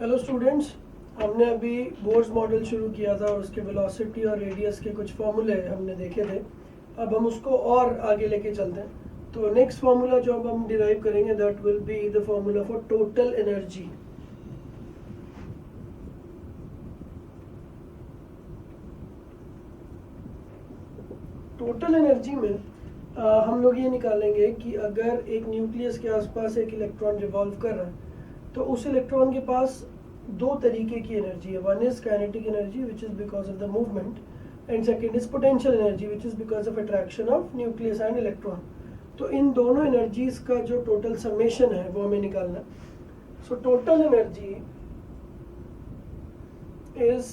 Hello students, हमने अभी Bohr's model शुरू किया था और उसके वेलोसिटी और रेडियस के कुछ फॉर्मूले हमने देखे थे। अब हम उसको और आगे लेके चलते हैं। तो नेक्स्ट फार्मूला जो अब हम डिराइव करेंगे that will be the formula for total energy. Total energy में हम लोग ये निकालेंगे कि अगर एक न्यूक्लियस के आसपास एक इलेक्ट्रॉन रिवॉल्व कर रहा है तो उस इलेक्ट्रॉन के पास दो तरीके की एनर्जी है। One is kinetic energy which is because of the movement, and second is potential energy which is because of attraction of nucleus and electron. तो इन दोनों एनर्जीज का जो टोटल समेशन है वो हमें निकालना है। So total energy is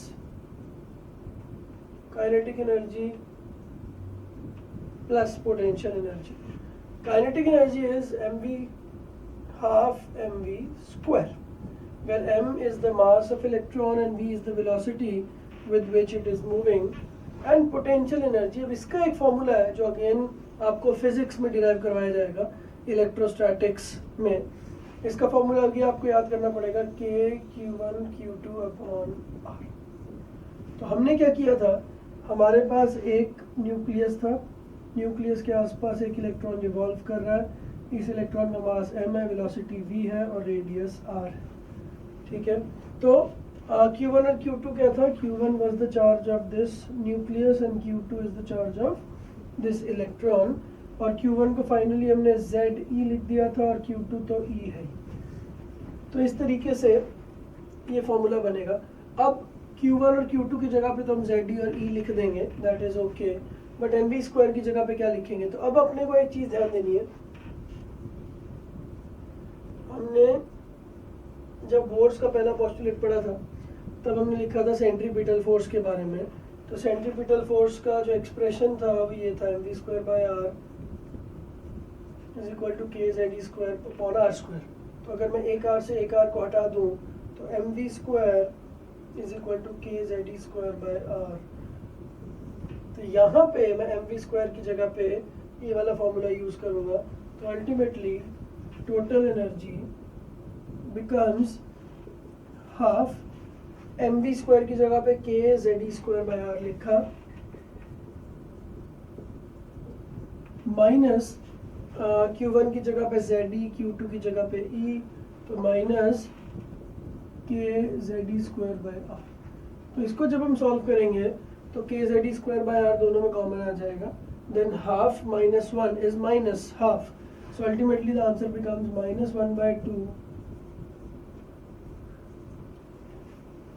kinetic energy plus potential energy. Kinetic energy is mv half mv square, where m is the mass of electron and v is the velocity with which it is moving. And potential energy, अब इसका एक formula है जो again आपको physics में derive करवाया जाएगा electrostatics में। इसका फॉर्मूला भी आपको याद करना पड़ेगा k q1 q2 upon r। तो हमने क्या किया था, हमारे पास एक न्यूक्लियस था, न्यूक्लियस के आसपास एक इलेक्ट्रॉन रिवॉल्व कर रहा है। इस इलेक्ट्रॉन का मास m है, वेलोसिटी v है और रेडियस r है। ठीक है, तो q1 और q2 क्या था, q1 was the charge of this nucleus and q2 is the charge of this electron। और q1 को फाइनली हमने ze लिख दिया था और q2 तो e है। तो इस तरीके से ये फॉर्मूला बनेगा। अब q1 और q2 की जगह पे तो हम ze और e लिख देंगे, that is okay, but mv square की जगह पे क्या लिखेंगे। तो अब अपने को एक चीज ध्यान देनी है, हमने जब बोर्स का पहला पोस्टुलेट पढ़ा था तब हमने लिखा था सेंट्रीपिटल फोर्स के बारे में। तो सेंट्रीपिटल फोर्स का जो एक्सप्रेशन था वो ये था mv square by r is equal to k z square upon r square. तो अगर मैं एक r से एक r को हटा दूं तो mv square is equal to k z square by r। तो यहाँ पे मैं mv स्क्वायर की जगह पे ये वाला फॉर्मूला यूज करूंगा। तो ultimately total energy becomes half mv square की जगह पे k z square by r लिखा, माइनस q1 की जगह पे z, q2 की जगह पे e, तो minus k z square by r। तो इसको जब हम सॉल्व करेंगे तो k z square by r दोनों में कॉमन आ जाएगा। Than half minus 1 is minus half, so ultimately the answer becomes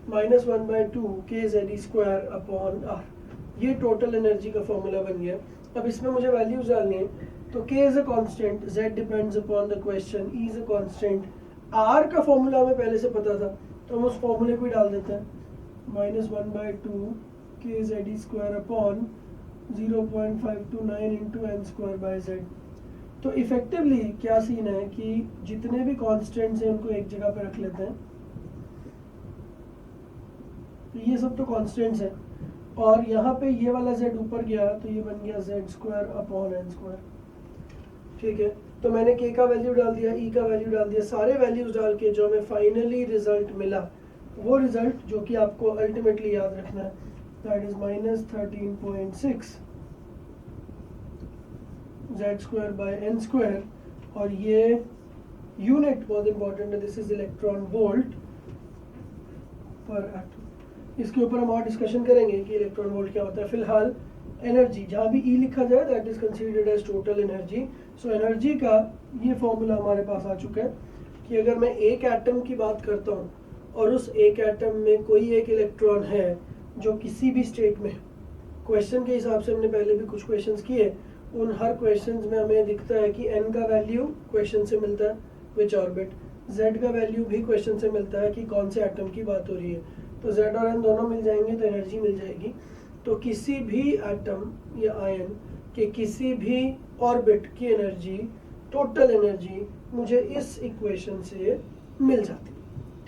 minus 1/2 k z square upon r। ये टोटल एनर्जी का फॉर्मूला बन गया। अब इसमें मुझे वैल्यूज डालनी है। तो k is a constant, z depends upon the question, e is a constant, r का फॉर्मूला हमें पहले से पता था तो हम उस फॉर्मूले को ही डाल देते हैं, -1/2 k z square upon 0.529 into n square by z। तो इफेक्टिवली क्या सीन है कि जितने भी कांस्टेंट्स हैं उनको एक जगह पे रख लेते हैं। तो ये सब तो कांस्टेंट्स हैं और यहाँ पे ये वाला z ऊपर गया तो ये बन गया z square upon n square. ठीक है, तो मैंने k का वैल्यू डाल दिया, e का वैल्यू डाल दिया, सारे वैल्यूज डाल के जो हमें फाइनली रिजल्ट मिला वो रिजल्ट जो कि आपको अल्टीमेटली याद रखना है, that is -13.6 z square by n square. और ये यूनिट बहुत इंपॉर्टेंट है, this is electron volt per atom. इसके ऊपर हम और डिस्कशन करेंगे कि इलेक्ट्रॉन वोल्ट क्या होता है। फिलहाल एनर्जी जहाँ भी E लिखा जाए that is considered as total energy. So energy का ये फॉर्मूला हमारे पास आ चुका है कि अगर मैं एक एटम की बात करता हूँ और उस एक एटम में कोई एक इलेक्ट्रॉन है जो किसी भी स्टेट में, क्वेश्चन के हिसाब से हमने पहले भी कुछ क्वेश्चंस किए, उन हर क्वेश्चंस में हमें दिखता है कि n का वैल्यू क्वेश्चन से मिलता है विच ऑर्बिट, z का वैल्यू भी क्वेश्चन से मिलता है कि कौन से एटम की बात हो रही है। तो z और n दोनों मिल जाएंगे तो एनर्जी मिल जाएगी। तो किसी भी एटम या आयन के किसी भी ऑर्बिट की एनर्जी, टोटल एनर्जी मुझे इस इक्वेशन से मिल जाती है।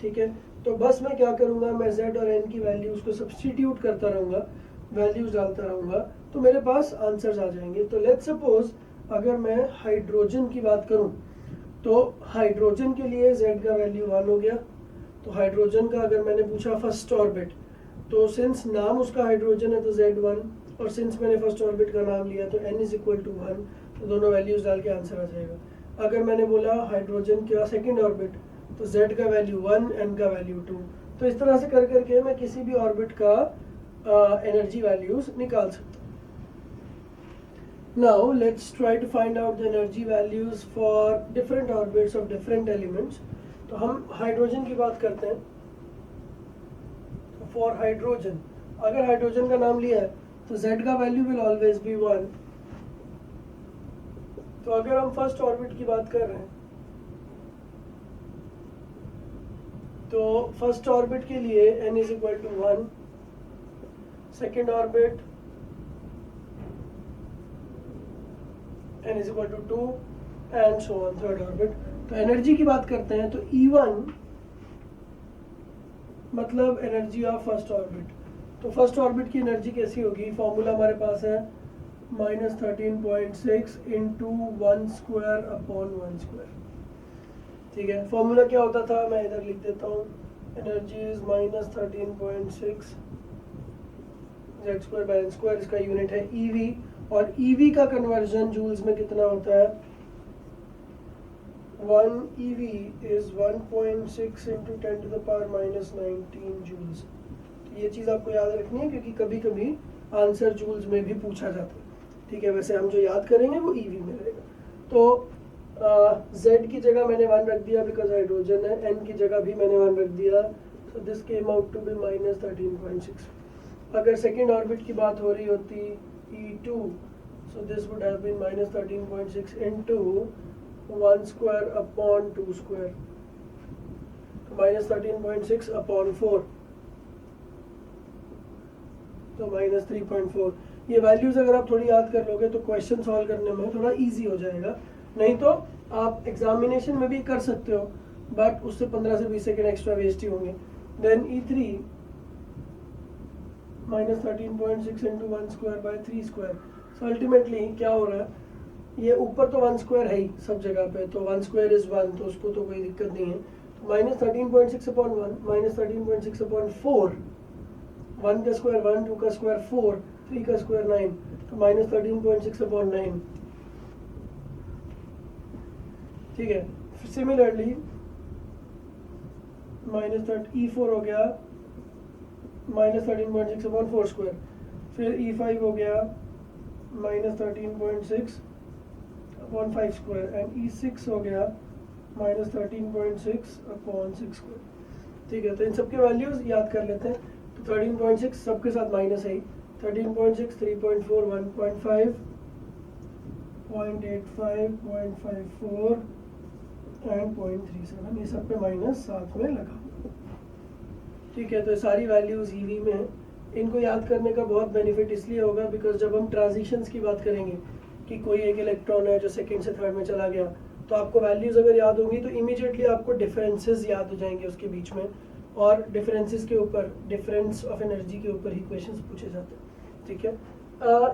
ठीक है, तो बस मैं क्या करूँगा, मैं z और n की वैल्यूज को सब्स्टिट्यूट करता रहूँगा, वैल्यूज डालता रहूँगा तो मेरे पास आंसर्स आ जाएंगे। तो लेट्स सपोज अगर मैं हाइड्रोजन की बात करूँ तो हाइड्रोजन के लिए z का वैल्यू 1 हो गया, तो हाइड्रोजन का अगर मैंने पूछा फर्स्ट ऑर्बिट, तो सिंस नाम उसका हाइड्रोजन है तो Z1, और सिंस मैंने फर्स्ट ऑर्बिट का नाम लिया तो n इज इक्वल टू 1, तो दोनों वैल्यूज डाल के आंसर आ जाएगा। अगर मैंने बोला हाइड्रोजन का सेकेंड ऑर्बिट, तो Z का वैल्यू 1, n का वैल्यू 2। तो इस तरह से कर करके मैं किसी भी ऑर्बिट का एनर्जी वैल्यूज निकाल सकता हूँ। Now let's try to find out the energy values for different orbits of different elements. तो हम हाइड्रोजन की बात करते हैं। फॉर हाइड्रोजन, अगर हाइड्रोजन का नाम लिया है तो Z का वैल्यू विल ऑलवेज बी 1। तो अगर हम फर्स्ट ऑर्बिट की बात कर रहे हैं तो फर्स्ट ऑर्बिट के लिए n is equal to 1, second orbit n is equal to 2 and so on third orbit. तो एनर्जी की बात करते हैं तो E1 मतलब एनर्जी ऑफ फर्स्ट ऑर्बिट। तो फर्स्ट ऑर्बिट की एनर्जी कैसी होगी, फॉर्मूला हमारे पास है -13.6 इंटू 1 स्क्वायर अपॉन 1 स्क्वायर। ठीक है, फॉर्मूला क्या होता था, मैं इधर लिख देता हूँ, energy is -13.6 z square bye n square, इसका यूनिट है EV, और EV का कन्वर्जन जूल्स में कितना होता है, 1 EV is 1.6 into 10 to the power minus 19 joules। तो ये चीज़ आपको याद रखनी है क्योंकि कभी कभी आंसर जूल्स में भी पूछा जाता है। ठीक है, वैसे हम जो याद करेंगे वो EV में रहेगा। तो Z की जगह मैंने 1 रख दिया बिकॉज हाइड्रोजन है, N की जगह भी मैंने 1 रख दिया, so this came out to be -13.6। अगर सेकेंड ऑर्बिट की बात हो रही होती E2, so this would have been -13.6 into 1 square upon 2 square, तो -13.6 upon 4, तो -3.4। ये वैल्यूज अगर आप थोड़ी याद कर लोगे तो क्वेश्चन सॉल्व करने में थोड़ा इजी हो जाएगा। नहीं तो आप एग्जामिनेशन में भी कर सकते हो बट उससे 15 से 20 सेकेंड एक्स्ट्रा वेस्ट ही होंगे। Then E3 -13.6 into 1 square by 3 square। So ultimately क्या हो रहा है, ये ऊपर तो 1 स्क्वायर है ही सब जगह पे, तो 1 स्क्वायर इज 1, तो उसको तो कोई दिक्कत नहीं है। तो -13.6 अपॉन 1, -13.6 अपॉन 4, 1 का स्क्वायर 1, 2 का स्क्वायर 4, 3 का स्क्वायर 9, तो -13.6 अपॉन 9। ठीक है, सिमिलरली E4 हो गया -13.6 अपॉन 4 स्क्वायर, फिर E5 हो गया -13.6 अपॉन 5 स्क्वायर, एंड E6 हो गया -13.6 अपॉन 6 स्क्वायर। ठीक है, तो इन सबके वैल्यूज याद कर लेते हैं। तो 13.6 सबके साथ माइनस है ही, 13.6, 3.4, 1.5, 0.85, 0.54 एंड 0.37, ये सब पे माइनस साथ में लगा। ठीक है, तो सारी वैल्यूज EV में है। इनको याद करने का बहुत बेनिफिट इसलिए होगा बिकॉज जब हम ट्रांजिशंस की बात करेंगे कि कोई एक इलेक्ट्रॉन है जो सेकंड से थर्ड में चला गया, तो आपको वैल्यूज अगर याद होंगी तो इमीडिएटली आपको डिफरेंसेस याद हो जाएंगे उसके बीच में, और डिफरेंसेस के ऊपर, डिफरेंस ऑफ एनर्जी के ऊपर ही क्वेश्चंस पूछे जाते हैं। ठीक है,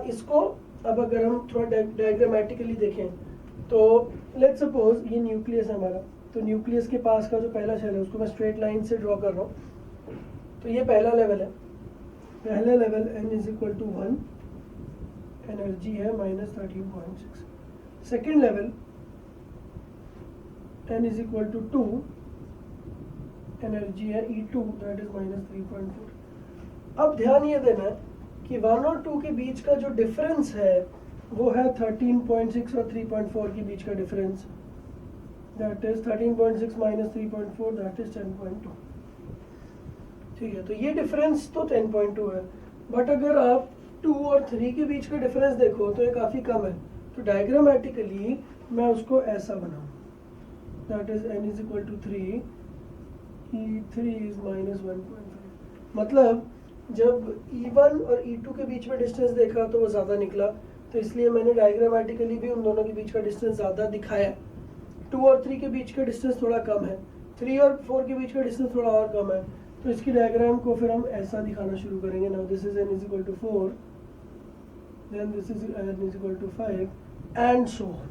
इसको अब अगर हम थोड़ा डायग्रामेटिकली देखें तो लेट्स सपोज ये न्यूक्लियस है हमारा, तो न्यूक्लियस के पास का जो पहला शेल है उसको मैं स्ट्रेट लाइन से ड्रॉ कर रहा हूँ। तो ये पहला लेवल है, पहला level n is equal to 1, energy है -13.6। Second level n is equal to 2, energy है E2 दैट इज -3.4। अब ध्यान ये देना कि 1 और 2 के बीच का जो डिफरेंस है वो है 13.6 और 3.4 के बीच का difference, that is 13.6 minus 3.4 that is 10.2। ठीक है, तो ये डिफरेंस तो 10.2 है, बट अगर आप 2 और 3 के बीच का डिफरेंस देखो तो ये काफ़ी कम है। तो डायग्रामेटिकली मैं उसको ऐसा बनाऊँ, that is n is equal to 3, E3 is -1.5। मतलब जब E1 और E2 के बीच में डिस्टेंस देखा तो वो ज़्यादा निकला, तो इसलिए मैंने डायग्रामेटिकली भी उन दोनों के बीच का डिस्टेंस ज़्यादा दिखाया। 2 और 3 के बीच का डिस्टेंस थोड़ा कम है, 3 और 4 के बीच का डिस्टेंस थोड़ा और कम है, तो इसकी डायग्राम को फिर हम ऐसा दिखाना शुरू करेंगे। Now this is n is equal to 4, then this is n is equal to 5 and so on.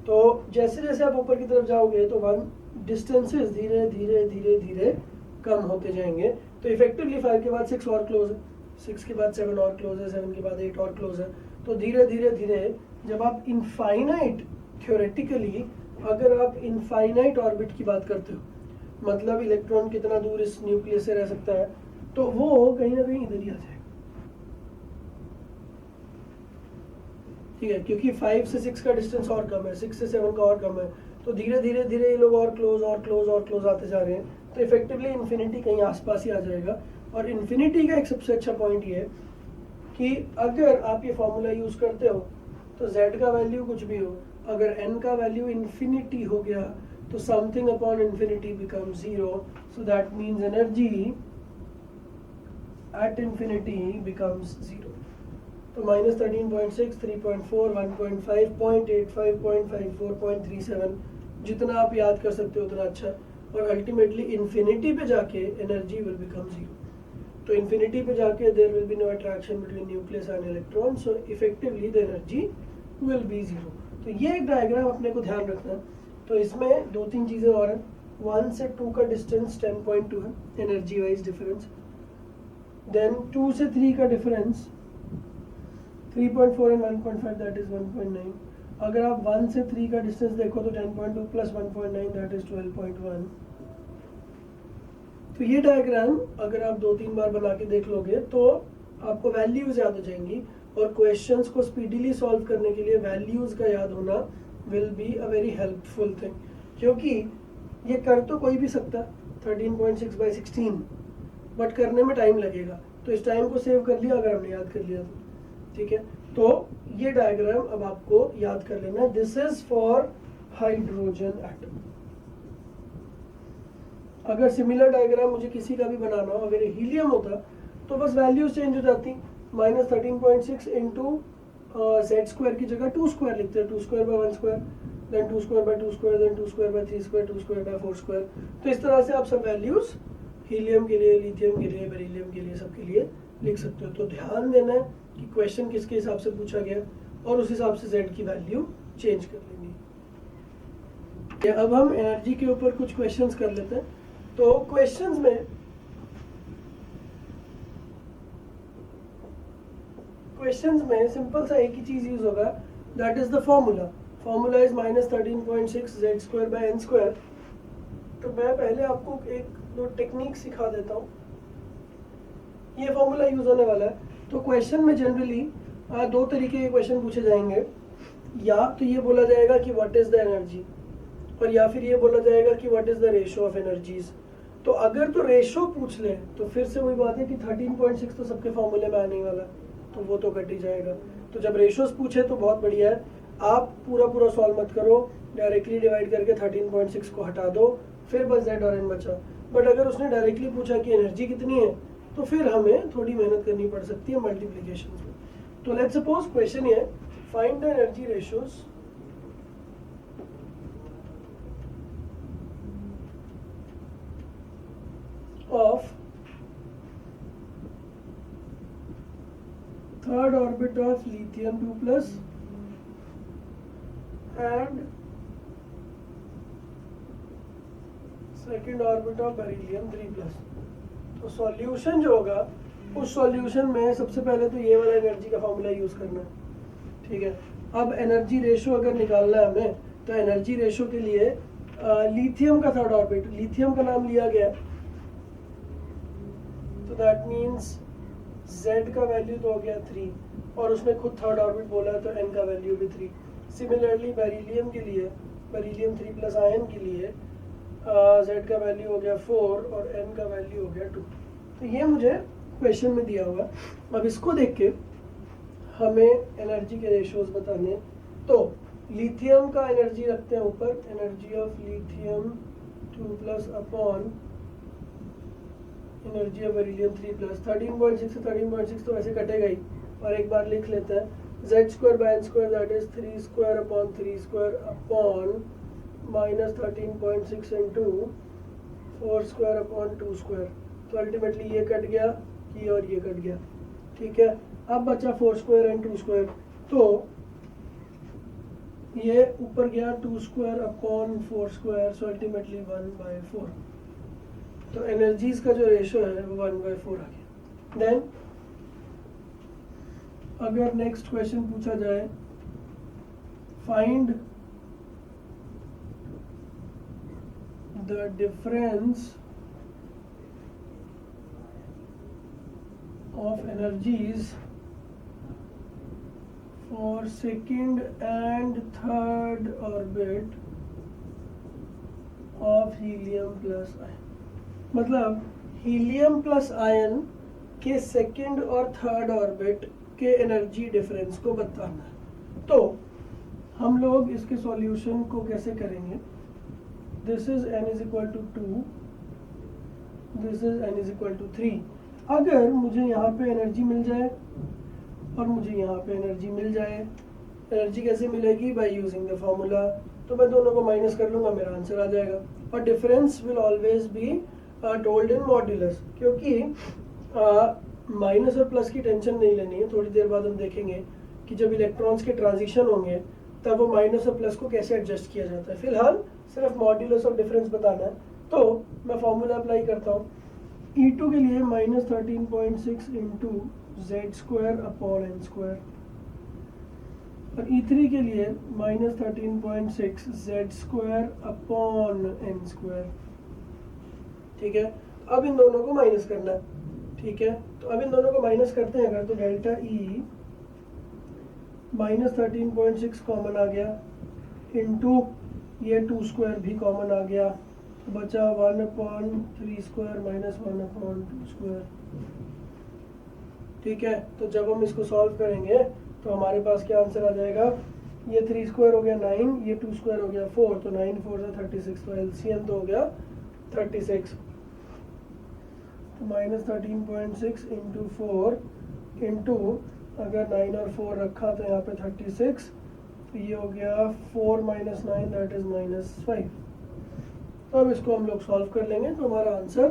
तो जैसे जैसे आप ऊपर की तरफ जाओगे तो वन डिस्टेंसेस धीरे धीरे धीरे धीरे कम होते जाएंगे। तो इफेक्टिवली 5 के बाद 6 और क्लोज है, 6 के बाद 7 और क्लोज है, 7 के बाद 8 और क्लोज है। तो धीरे धीरे धीरे जब आप इनफाइनाइट, थ्योरेटिकली अगर आप इनफाइनाइट ऑर्बिट की बात करते हो, मतलब इलेक्ट्रॉन कितना दूर इस न्यूक्लियस से रह सकता है, तो वो कहीं ना कहीं इधर ही आ जाएगा। ठीक है, क्योंकि 5 से 6 का डिस्टेंस और कम है, 6 से 7 का और कम है, तो धीरे धीरे धीरे ये लोग और क्लोज और क्लोज और क्लोज आते जा रहे हैं। तो इफेक्टिवली इन्फिनिटी कहीं आसपास ही आ जाएगा। और इन्फिनिटी का एक सबसे अच्छा पॉइंट ये है कि अगर आप ये फॉर्मूला यूज करते हो तो z का वैल्यू कुछ भी हो, अगर n का वैल्यू इन्फिनिटी हो गया तो something upon infinity become 0, so that means energy at infinity becomes 0। तो -13.6, 3.4, 1.5, 0.85, 0.54, 0.37, जितना आप याद कर सकते हो उतना अच्छा। और अल्टीमेटली इन्फिनिटी पे जाके एनर्जी विल बिकम 0। तो इन्फिनिटी पे जाके there will be no attraction between nucleus and electron, so effectively the energy will be 0। तो ये एक डायग्राम अपने को ध्यान रखना है। तो इसमें 2-3 चीज़ें और हैं। 1 से 2 का डिस्टेंस 10.2 है एनर्जी वाइज डिफरेंस। देन 2 से 3 का डिफरेंस 3.4 एंड 1.5 दैट इज 1.9। अगर आप 1 से 3 का डिस्टेंस देखो तो 10.2 प्लस 1.9 दैट इज 12.1। तो ये डायग्राम अगर आप 2-3 बार बना के देख लोगे तो आपको वैल्यूज याद हो जाएंगी। और क्वेश्चंस को स्पीडीली सॉल्व करने के लिए वैल्यूज का याद होना will be a very helpful thing, क्योंकि ये कर तो कोई भी सकता 13.6/16, बट करने में टाइम लगेगा। तो इस टाइम को सेव कर लिया अगर हमने याद कर लिया तो, ठीक है। तो ये डायग्राम अब आपको याद कर लेना है। This is for hydrogen atom. अगर सिमिलर डायग्राम मुझे किसी का भी बनाना हो, अगर हीलियम होता तो बस वैल्यूज चेंज हो जाती। -13.6 इंटू z² की जगह 2² लिखते हैं, 2²/1², देन 2²/2², देन 2²/3², 2²/4²। तो इस तरह से आप सब वैल्यूज हीलियम के लिए, लिथियम के लिए, बेरिलियम के लिए, सबके लिए लिख सकते हो। तो ध्यान देना है कि क्वेश्चन किसके हिसाब से पूछा गया और उस हिसाब से z की वैल्यू चेंज कर लेनी है। अब हम एनर्जी के ऊपर कुछ क्वेश्चंस कर लेते हैं। तो क्वेश्चंस में सिंपल सा एक ही चीज यूज होगा, that is the formula. Formula is -13.6 z²/n²। तो मैं पहले आपको एक दो टेक्निक सिखा देता हूँ। ये फॉर्मूला यूज होने वाला है। तो क्वेश्चन में जनरली 2 तरीके के क्वेश्चन पूछे जाएंगे। या तो ये बोला जाएगा कि व्हाट इज द एनर्जी, और या फिर ये बोला जाएगा कि what is the ratio of energies. तो अगर तो रेशो पूछ ले तो फिर से वही बात है कि 13.6 तो सबके फॉर्मूले में आने वाला, तो वो तो कट ही जाएगा। तो जब रेशोज पूछे तो बहुत बढ़िया है, आप पूरा सॉल्व मत करो, डायरेक्टली डिवाइड करके 13.6 को हटा दो, फिर बस z और n बचा। बट अगर उसने डायरेक्टली पूछा कि एनर्जी कितनी है तो फिर हमें थोड़ी मेहनत करनी पड़ सकती है मल्टीप्लिकेशन में। तो लेट्स सपोज क्वेश्चन ये, find the energy ratios of third orbit of lithium 2+ and second orbit of beryllium 3+। तो सॉल्यूशन जो होगा उस सॉल्यूशन में सबसे पहले तो ये वाला एनर्जी का फॉर्मूला यूज करना है, ठीक है। अब एनर्जी रेशो अगर निकालना है हमें, तो एनर्जी रेशो के लिए लिथियम का थर्ड ऑर्बिट, लिथियम का नाम लिया गया, तो दैट मीन्स z का वैल्यू तो हो गया 3, और उसने खुद थर्ड ऑर्बिट बोला तो n का वैल्यू भी 3। सिमिलरली बेरिलियम के लिए, बेरिलियम 3+ आयन के लिए z का वैल्यू हो गया 4 और n का वैल्यू हो गया 2। तो ये मुझे क्वेश्चन में दिया हुआ। अब इसको देख के हमें एनर्जी के रेशियोज बताने। तो लिथियम का एनर्जी रखते हैं ऊपर, energy of lithium 2+ upon energy of beryllium 3+। 13.6 से 13.6 तो वैसे कटेगा ही, और एक बार लिख लेते हैं z²/n² that is 3² upon -13.6 into 4² upon 2²। तो अल्टीमेटली ये कट गया, ये और ये कट गया, ठीक है। अब बचा 4² एंड 2²। तो ये ऊपर गया 2² अपॉन 4², सो अल्टीमेटली 1/4। तो एनर्जीज का जो रेशो है वो 1/4 आ गया। देन अगर नेक्स्ट क्वेश्चन पूछा जाए, find the difference of energies for second and third orbit of helium plus ion. मतलब हीलियम प्लस आयन के सेकेंड और थर्ड ऑर्बिट के एनर्जी डिफरेंस को बताना है। तो हम लोग इसके सॉल्यूशन को कैसे करेंगे? This is n is equal to 2, this is n is equal to 3। अगर मुझे यहाँ पे एनर्जी मिल जाए और मुझे यहाँ पे एनर्जी मिल जाए, एनर्जी कैसे मिलेगी? By using the formula. तो मैं दोनों को माइनस कर लूंगा, मेरा आंसर आ जाएगा। और difference will always be told in modulus, क्योंकि माइनस और प्लस की टेंशन नहीं लेनी है। थोड़ी देर बाद हम देखेंगे कि जब इलेक्ट्रॉन्स के ट्रांजिशन होंगे तब वो माइनस और प्लस को कैसे एडजस्ट किया जाता है। फिलहाल सिर्फ मॉड्यूलस और डिफरेंस बताना है। तो मैं फॉर्मूला अप्लाई करता हूँ। E2 के लिए -13.6 इंटू z² अपॉन n², और E3 के लिए -13.6 z² अपॉन n²। ठीक है, अब इन दोनों को माइनस करना है। ठीक है, तो अब इन दोनों को माइनस करते हैं अगर, तो डेल्टा E -13.6 कॉमन आ गया, इंटू ये 2² भी कॉमन आ गया, तो बचा 1/3² माइनस 1/2²। ठीक है, तो जब हम इसको सॉल्व करेंगे तो हमारे पास क्या आंसर आ जाएगा? ये 3² हो गया 9, ये 2² हो गया 4, तो 9 4 से 36, तो एलसीएम तो हो गया 36। तो -13.6 इंटू 4 इंटू अगर 9 और 4 रखा तो यहाँ पे 36, तो ये हो गया 4 - 9 दैट इज -5। तो अब इसको हम लोग सॉल्व कर लेंगे तो हमारा आंसर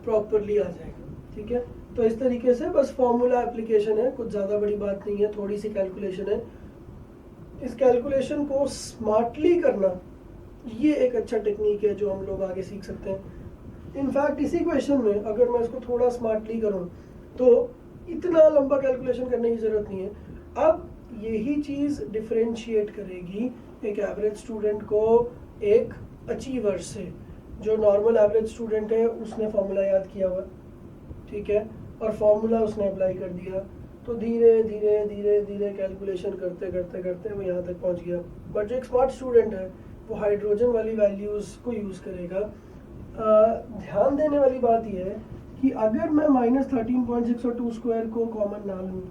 प्रॉपरली आ जाएगा। ठीक है, तो इस तरीके से बस फॉर्मूला एप्लीकेशन है, कुछ ज़्यादा बड़ी बात नहीं है, थोड़ी सी कैलकुलेशन है। इस कैलकुलेशन को स्मार्टली करना ये एक अच्छा टेक्निक है जो हम लोग आगे सीख सकते हैं। इनफैक्ट इसी क्वेश्चन में अगर मैं इसको थोड़ा स्मार्टली करूं तो इतना लंबा कैलकुलेशन करने की ज़रूरत नहीं है। अब यही चीज़ डिफरेंशिएट करेगी एक एवरेज स्टूडेंट को एक अचीवर से। जो नॉर्मल एवरेज स्टूडेंट है उसने फॉर्मूला याद किया हुआ, ठीक है, और फॉर्मूला उसने अप्लाई कर दिया, तो धीरे धीरे धीरे धीरे कैलकुलेशन करते करते करते वो यहाँ तक पहुँच गया। बट जो एक स्मार्ट स्टूडेंट है वो हाइड्रोजन वाली वैल्यूज़ को यूज़ करेगा। ध्यान देने वाली बात यह है कि अगर मैं -13.6 और 2² को कॉमन ना लूँ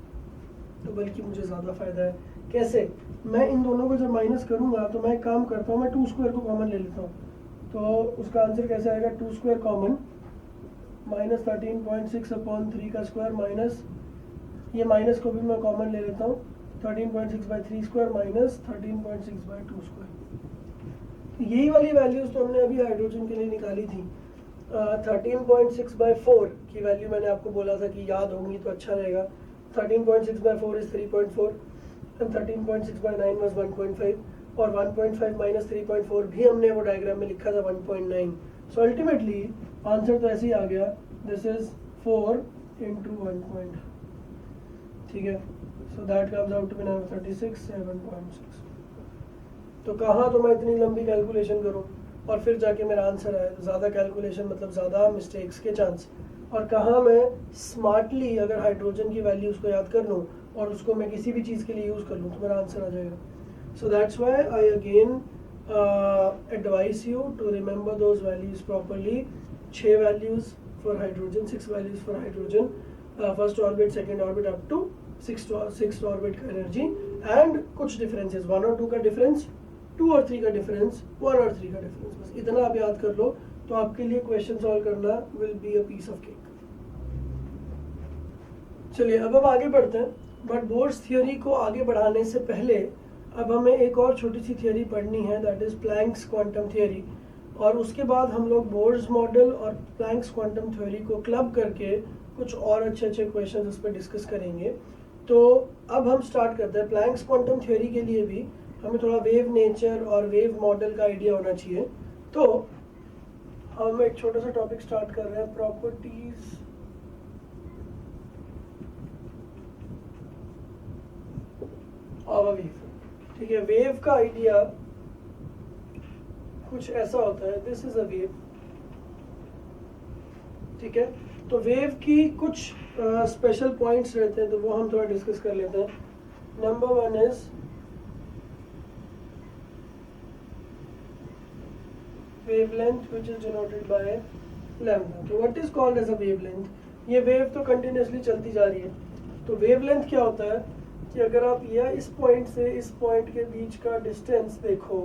तो बल्कि मुझे ज़्यादा फ़ायदा है। कैसे? मैं इन दोनों को जब माइनस करूँगा तो मैं एक काम करता हूँ, मैं 2² को कॉमन ले लेता हूँ, तो उसका आंसर कैसे आएगा? 2² कॉमन, -13.6 अपॉन 3 का स्क्वायर माइनस ये माइनस को भी मैं कॉमन ले लेता हूँ, 13.6/3² माइनस 13.6/2²। यही वाली वैल्यूज तो हमने अभी हाइड्रोजन के लिए निकाली थी। 13.6/4 की वैल्यू मैंने आपको बोला था कि याद होंगी तो अच्छा रहेगा। 13.6/4 इज 3.4 एंड 13.6/9 वाज 1.5, और 1.5 माइनस 3.4 भी हमने वो डायग्राम में लिखा था 1.9। सो अल्टीमेटली आंसर तो ऐसे ही आ गया, दिस इज 4 × 1. ठीक है, so that comes out to be 36 7.6। तो कहाँ तो मैं इतनी लंबी कैलकुलेशन करूँ और फिर जाके मेरा आंसर आए? ज़्यादा कैलकुलेशन मतलब ज़्यादा मिस्टेक्स के चांस। और कहाँ मैं स्मार्टली अगर हाइड्रोजन की वैल्यूज़ को याद कर लूँ और उसको मैं किसी भी चीज़ के लिए यूज़ कर लूँ तो मेरा आंसर आ जाएगा। So that's why I again advise you to remember those values properly. 6 values for hydrogen, 6 values for hydrogen, first orbit, second orbit up to sixth orbit का एनर्जी, एंड कुछ डिफरेंसेस, 1 और 2 का डिफरेंस, 2 और 3 का difference, 1 और 3 का difference. बस इतना आप याद कर लो तो आपके लिए क्वेश्चन सॉल्व करना will be a piece of cake. चलिए अब हम आगे बढ़ते हैं, बट बोर्ड्स थियोरी को आगे बढ़ाने से पहले अब हमें एक और छोटी सी थियोरी पढ़नी है, that is Planck's quantum theory. और उसके बाद हम लोग बोर्ड्स मॉडल और प्लैंक्स क्वांटम थ्योरी को क्लब करके कुछ और अच्छे अच्छे क्वेश्चन उस पर डिस्कस करेंगे। तो अब हम स्टार्ट करते हैं। प्लैंक्स क्वांटम थ्योरी के लिए भी हमें थोड़ा वेव नेचर और वेव मॉडल का आइडिया होना चाहिए। तो हम एक छोटा सा टॉपिक स्टार्ट कर रहे हैं, प्रॉपर्टीज ऑफ अ वेव। ठीक है, वेव का आइडिया कुछ ऐसा होता है, दिस इज अ वेव। ठीक है, तो वेव की कुछ स्पेशल पॉइंट्स रहते हैं, तो वो हम थोड़ा डिस्कस कर लेते हैं। Number 1 is wavelength, which is denoted by lambda. तो what is called as a wavelength? ये वेव तो कंटिन्यूसली चलती जा रही है, तो वेवलेंथ क्या होता है कि अगर आप या इस पॉइंट से इस पॉइंट के बीच का डिस्टेंस देखो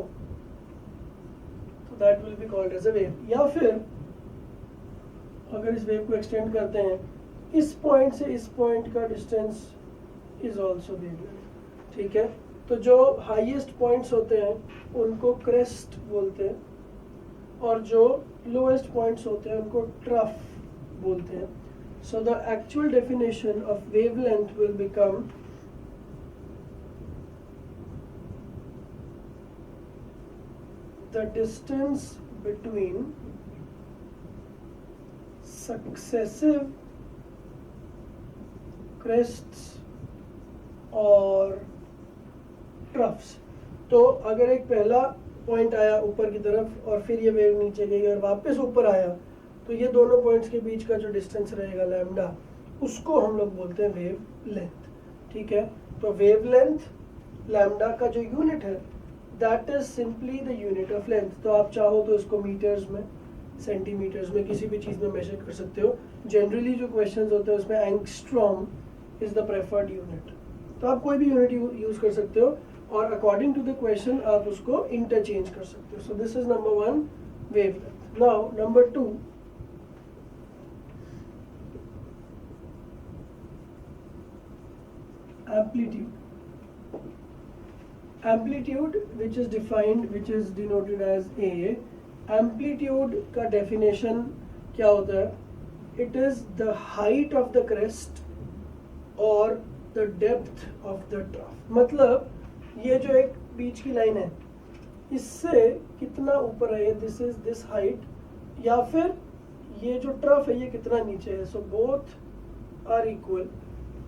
तो that will be called as a wave, या फिर अगर इस वेव को एक्सटेंड करते हैं इस पॉइंट से इस पॉइंट का डिस्टेंस इज ऑल्सो वेवलेंथ। ठीक है, तो जो हाईएस्ट पॉइंट्स होते हैं उनको क्रेस्ट बोलते हैं, और जो लोएस्ट पॉइंट्स होते हैं उनको ट्रफ बोलते हैं। So the actual definition of wavelength will become the distance between successive crests और ट्रफ्स। तो अगर एक पहला पॉइंट आया ऊपर की तरफ और फिर ये वेव नीचे गई और वापस ऊपर आया, तो ये दोनों पॉइंट्स के बीच का जो डिस्टेंस रहेगा लैम्डा, उसको हम लोग बोलते हैं वेव लेंथ। ठीक है, तो वेव लेंथ लैम्डा का जो यूनिट है that is simply the unit of length. तो आप चाहो तो इसको मीटर्स में, सेंटीमीटर्स में, किसी भी चीज़ में मेजर कर सकते हो। जनरली जो क्वेश्चंस होते हैं उसमें angstrom is the preferred unit, तो आप कोई भी यूनिट यूज कर सकते हो और अकॉर्डिंग टू द क्वेश्चन आप उसको इंटरचेंज कर सकते हो। So this is number 1 wavelength. Now number 2 amplitude. Amplitude which is defined, which is denoted as A. Amplitude का definition क्या होता है? It is the height of the crest or the depth of the trough. मतलब ये जो एक बीच की line है इससे कितना ऊपर है, दिस इज दिस हाइट, या फिर ये जो ट्रफ है ये कितना नीचे है। सो बोथ आर इक्वल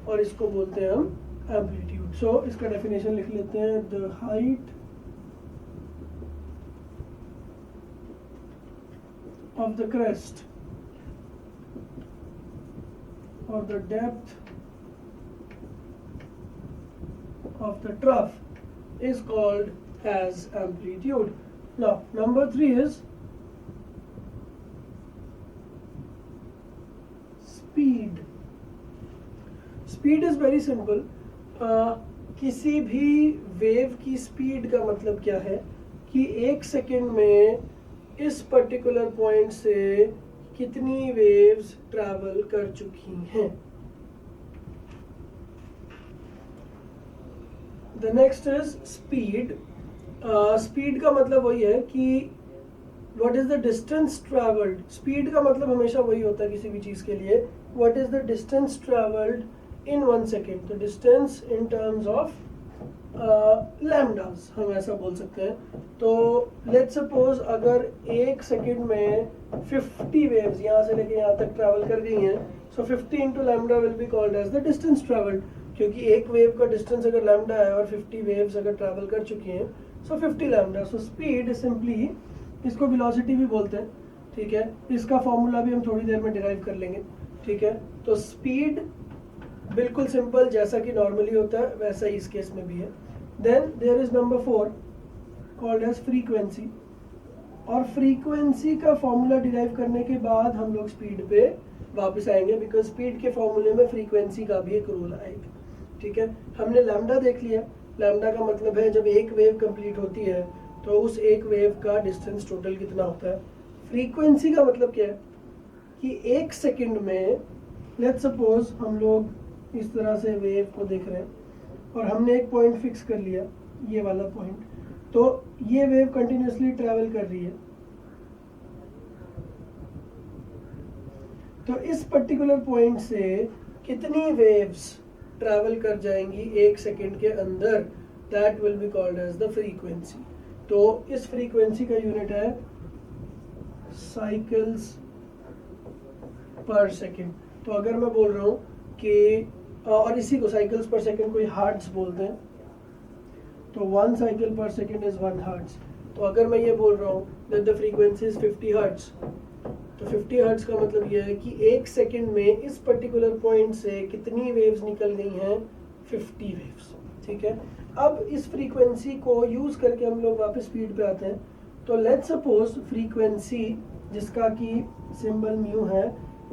और इसको बोलते हैं हम एम्पलीट्यूड। सो इसका डेफिनेशन लिख लेते हैं, the height of the crest और the depth of the trough is called as amplitude. Now number 3 is speed. Speed is very simple. किसी भी वेव की स्पीड का मतलब क्या है कि एक सेकेंड में इस पर्टिकुलर पॉइंट से कितनी वेव्स ट्रैवल कर चुकी हैं। The next is speed. Speed का मतलब वही है कि what is the distance traveled. Speed का मतलब हमेशा वही होता है किसी भी चीज़ के लिए, what is the distance traveled in 1 second. तो distance in terms of lambdas हम ऐसा बोल सकते हैं। तो let's suppose अगर एक सेकेंड में 50 waves यहाँ से लेके यहाँ तक ट्रैवल कर गई हैं, so 50 into lambda will be called as the distance traveled. क्योंकि एक वेव का डिस्टेंस अगर लैम्डा है और 50 वेव्स अगर ट्रैवल कर चुकी हैं, सो 50 लैम्डा। सो स्पीड सिंपली, इसको वेलोसिटी भी बोलते हैं। ठीक है, इसका फॉर्मूला भी हम थोड़ी देर में डिराइव कर लेंगे। ठीक है, तो स्पीड बिल्कुल सिंपल, जैसा कि नॉर्मली होता है वैसा ही इस केस में भी है। Then there is number 4 called as frequency, और फ्रीक्वेंसी का फॉर्मूला डिराइव करने के बाद हम लोग स्पीड पे वापस आएंगे, बिकॉज स्पीड के फॉर्मूले में फ्रीक्वेंसी का भी एक रूल आएगा। ठीक है, हमने लैम्डा देख लिया। लैम्डा का मतलब है जब एक वेव कंप्लीट होती है तो उस एक वेव का डिस्टेंस टोटल कितना होता है। फ्रीक्वेंसी का मतलब क्या है कि एक सेकंड में, लेट्स सपोज हम लोग इस तरह से वेव को देख रहे हैं और हमने एक पॉइंट फिक्स कर लिया, ये वाला पॉइंट, तो ये वेव कंटिन्यूसली ट्रैवल कर रही है। तो इस पर्टिकुलर पॉइंट से कितनी वेव्स ट्रैवल कर जाएंगी एक सेकेंड के अंदर, that will be called as the frequency. तो इस फ्रीक्वेंसी का यूनिट है साइकिल्स पर सेकेंड। तो अगर मैं बोल रहा हूँ कि और इसी को साइकिल्स पर सेकेंड कोई हर्ट्ज बोलते हैं, तो 1 साइकिल पर सेकेंड इज 1 हर्ट्ज। तो अगर मैं ये बोल रहा हूँ that the frequency is 50 hertz, तो 50 हर्ट्ज का मतलब ये है कि 1 सेकेंड में इस पर्टिकुलर पॉइंट से कितनी वेव्स निकल गई हैं, 50 वेव्स। ठीक है, अब इस फ्रीक्वेंसी को यूज करके हम लोग वापस स्पीड पे आते हैं। तो लेट्स सपोज फ्रीक्वेंसी जिसका कि सिंबल म्यू है,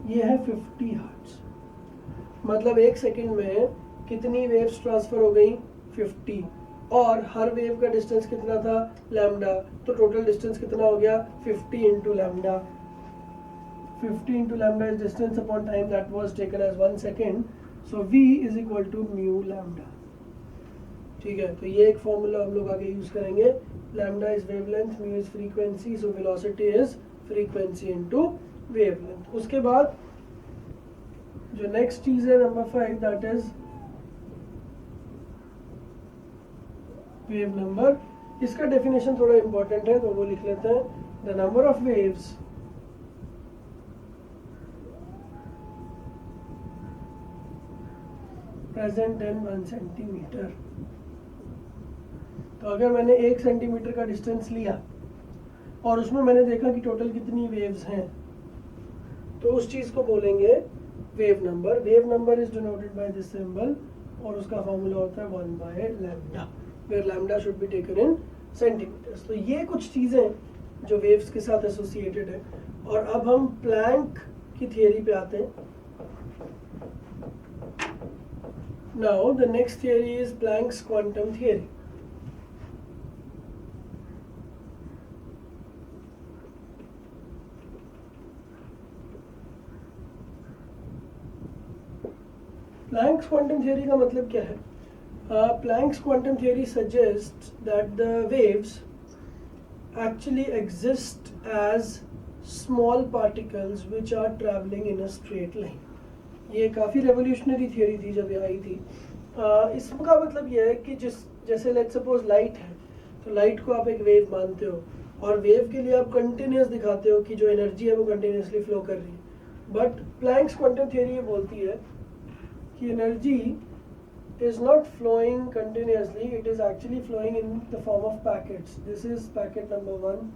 ये है 50 हर्ट्ज। मतलब 1 सेकेंड में कितनी वेव्स ट्रांसफर हो गई, 50, और हर वेव का डिस्टेंस कितना था, लैम्डा। तो टोटल डिस्टेंस कितना हो गया, 50 into lambda. 50 into lambda is distance upon time that was taken as 1 second. So V is equal to mu lambda. ठीक है, तो ये एक फॉर्मूला हम लोग आगे यूज करेंगे। Lambda is wavelength, mu is frequency, so velocity is frequency into wavelength. उसके बाद जो नेक्स्ट चीज है number 5, that is wave number. इसका डेफिनेशन थोड़ा इंपॉर्टेंट है तो वो लिख लेते हैं। The number of waves present in 1 centimetre. तो अगर मैंने 1 सेंटीमीटर का डिस्टेंस लिया और उसमें मैंने देखा कि टोटल कितनी वेव्स हैं, तो उस चीज को बोलेंगे wave number. Wave number is denoted by this symbol और उसका फॉर्मूला होता है 1 by lambda, where lambda should be taken in centimetres. तो ये कुछ चीजें जो वेव्स के साथ एसोसिएटेड है। और अब हम प्लैंक की थियरी पे आते हैं। Now the next theory is Planck's quantum theory. Planck's quantum theory का मतलब क्या है? Planck's quantum theory suggests that the waves actually exist as small particles which are traveling in a straight line. ये काफ़ी revolutionary theory थी जब ये आई थी। इसका मतलब ये है कि जैसे लेट्स सपोज लाइट है, तो लाइट को आप एक वेव मानते हो और वेव के लिए आप कंटिन्यूस दिखाते हो कि जो एनर्जी है वो कंटिन्यूसली फ्लो कर रही है। बट प्लैंक्स क्वांटम थियरी ये बोलती है कि energy is not flowing continuously, it is actually flowing in the form of packets. This is packet number 1,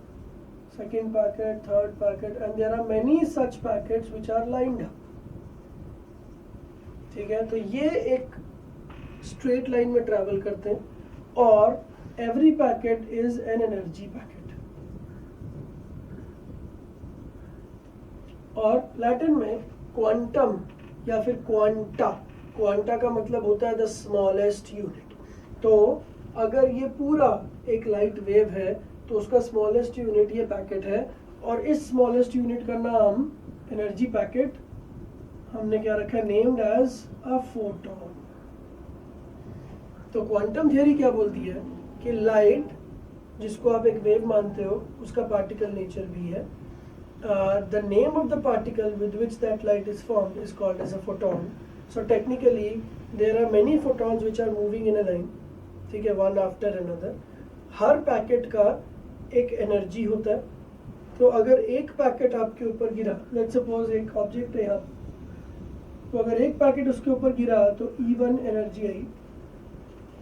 second packet, third packet, and there are many such packets which are lined up. ठीक है, तो ये एक straight line में travel करते हैं और every packet is an energy packet. और लैटिन में क्वांटम या फिर क्वांटा, क्वांटा का मतलब होता है द स्मॉलेस्ट यूनिट। तो अगर ये पूरा एक लाइट वेव है तो उसका स्मॉलेस्ट यूनिट ये पैकेट है और इस स्मॉलेस्ट यूनिट का नाम एनर्जी पैकेट हमने क्या रखा है, नेम्ड एज अ फोटोन। तो क्वांटम थियरी क्या बोलती है कि लाइट जिसको आप एक वेव मानते हो उसका पार्टिकल नेचर भी है। The name of the particle with which that light is formed is called as a photon. So technically there are many photons which are moving in a line, ठीक है, one after another. हर packet का एक energy होता है। तो अगर एक पैकेट आपके ऊपर गिरा, लेट्स सपोज एक ऑब्जेक्ट है यहाँ, तो अगर एक पैकेट उसके ऊपर गिरा तो E1 एनर्जी आई।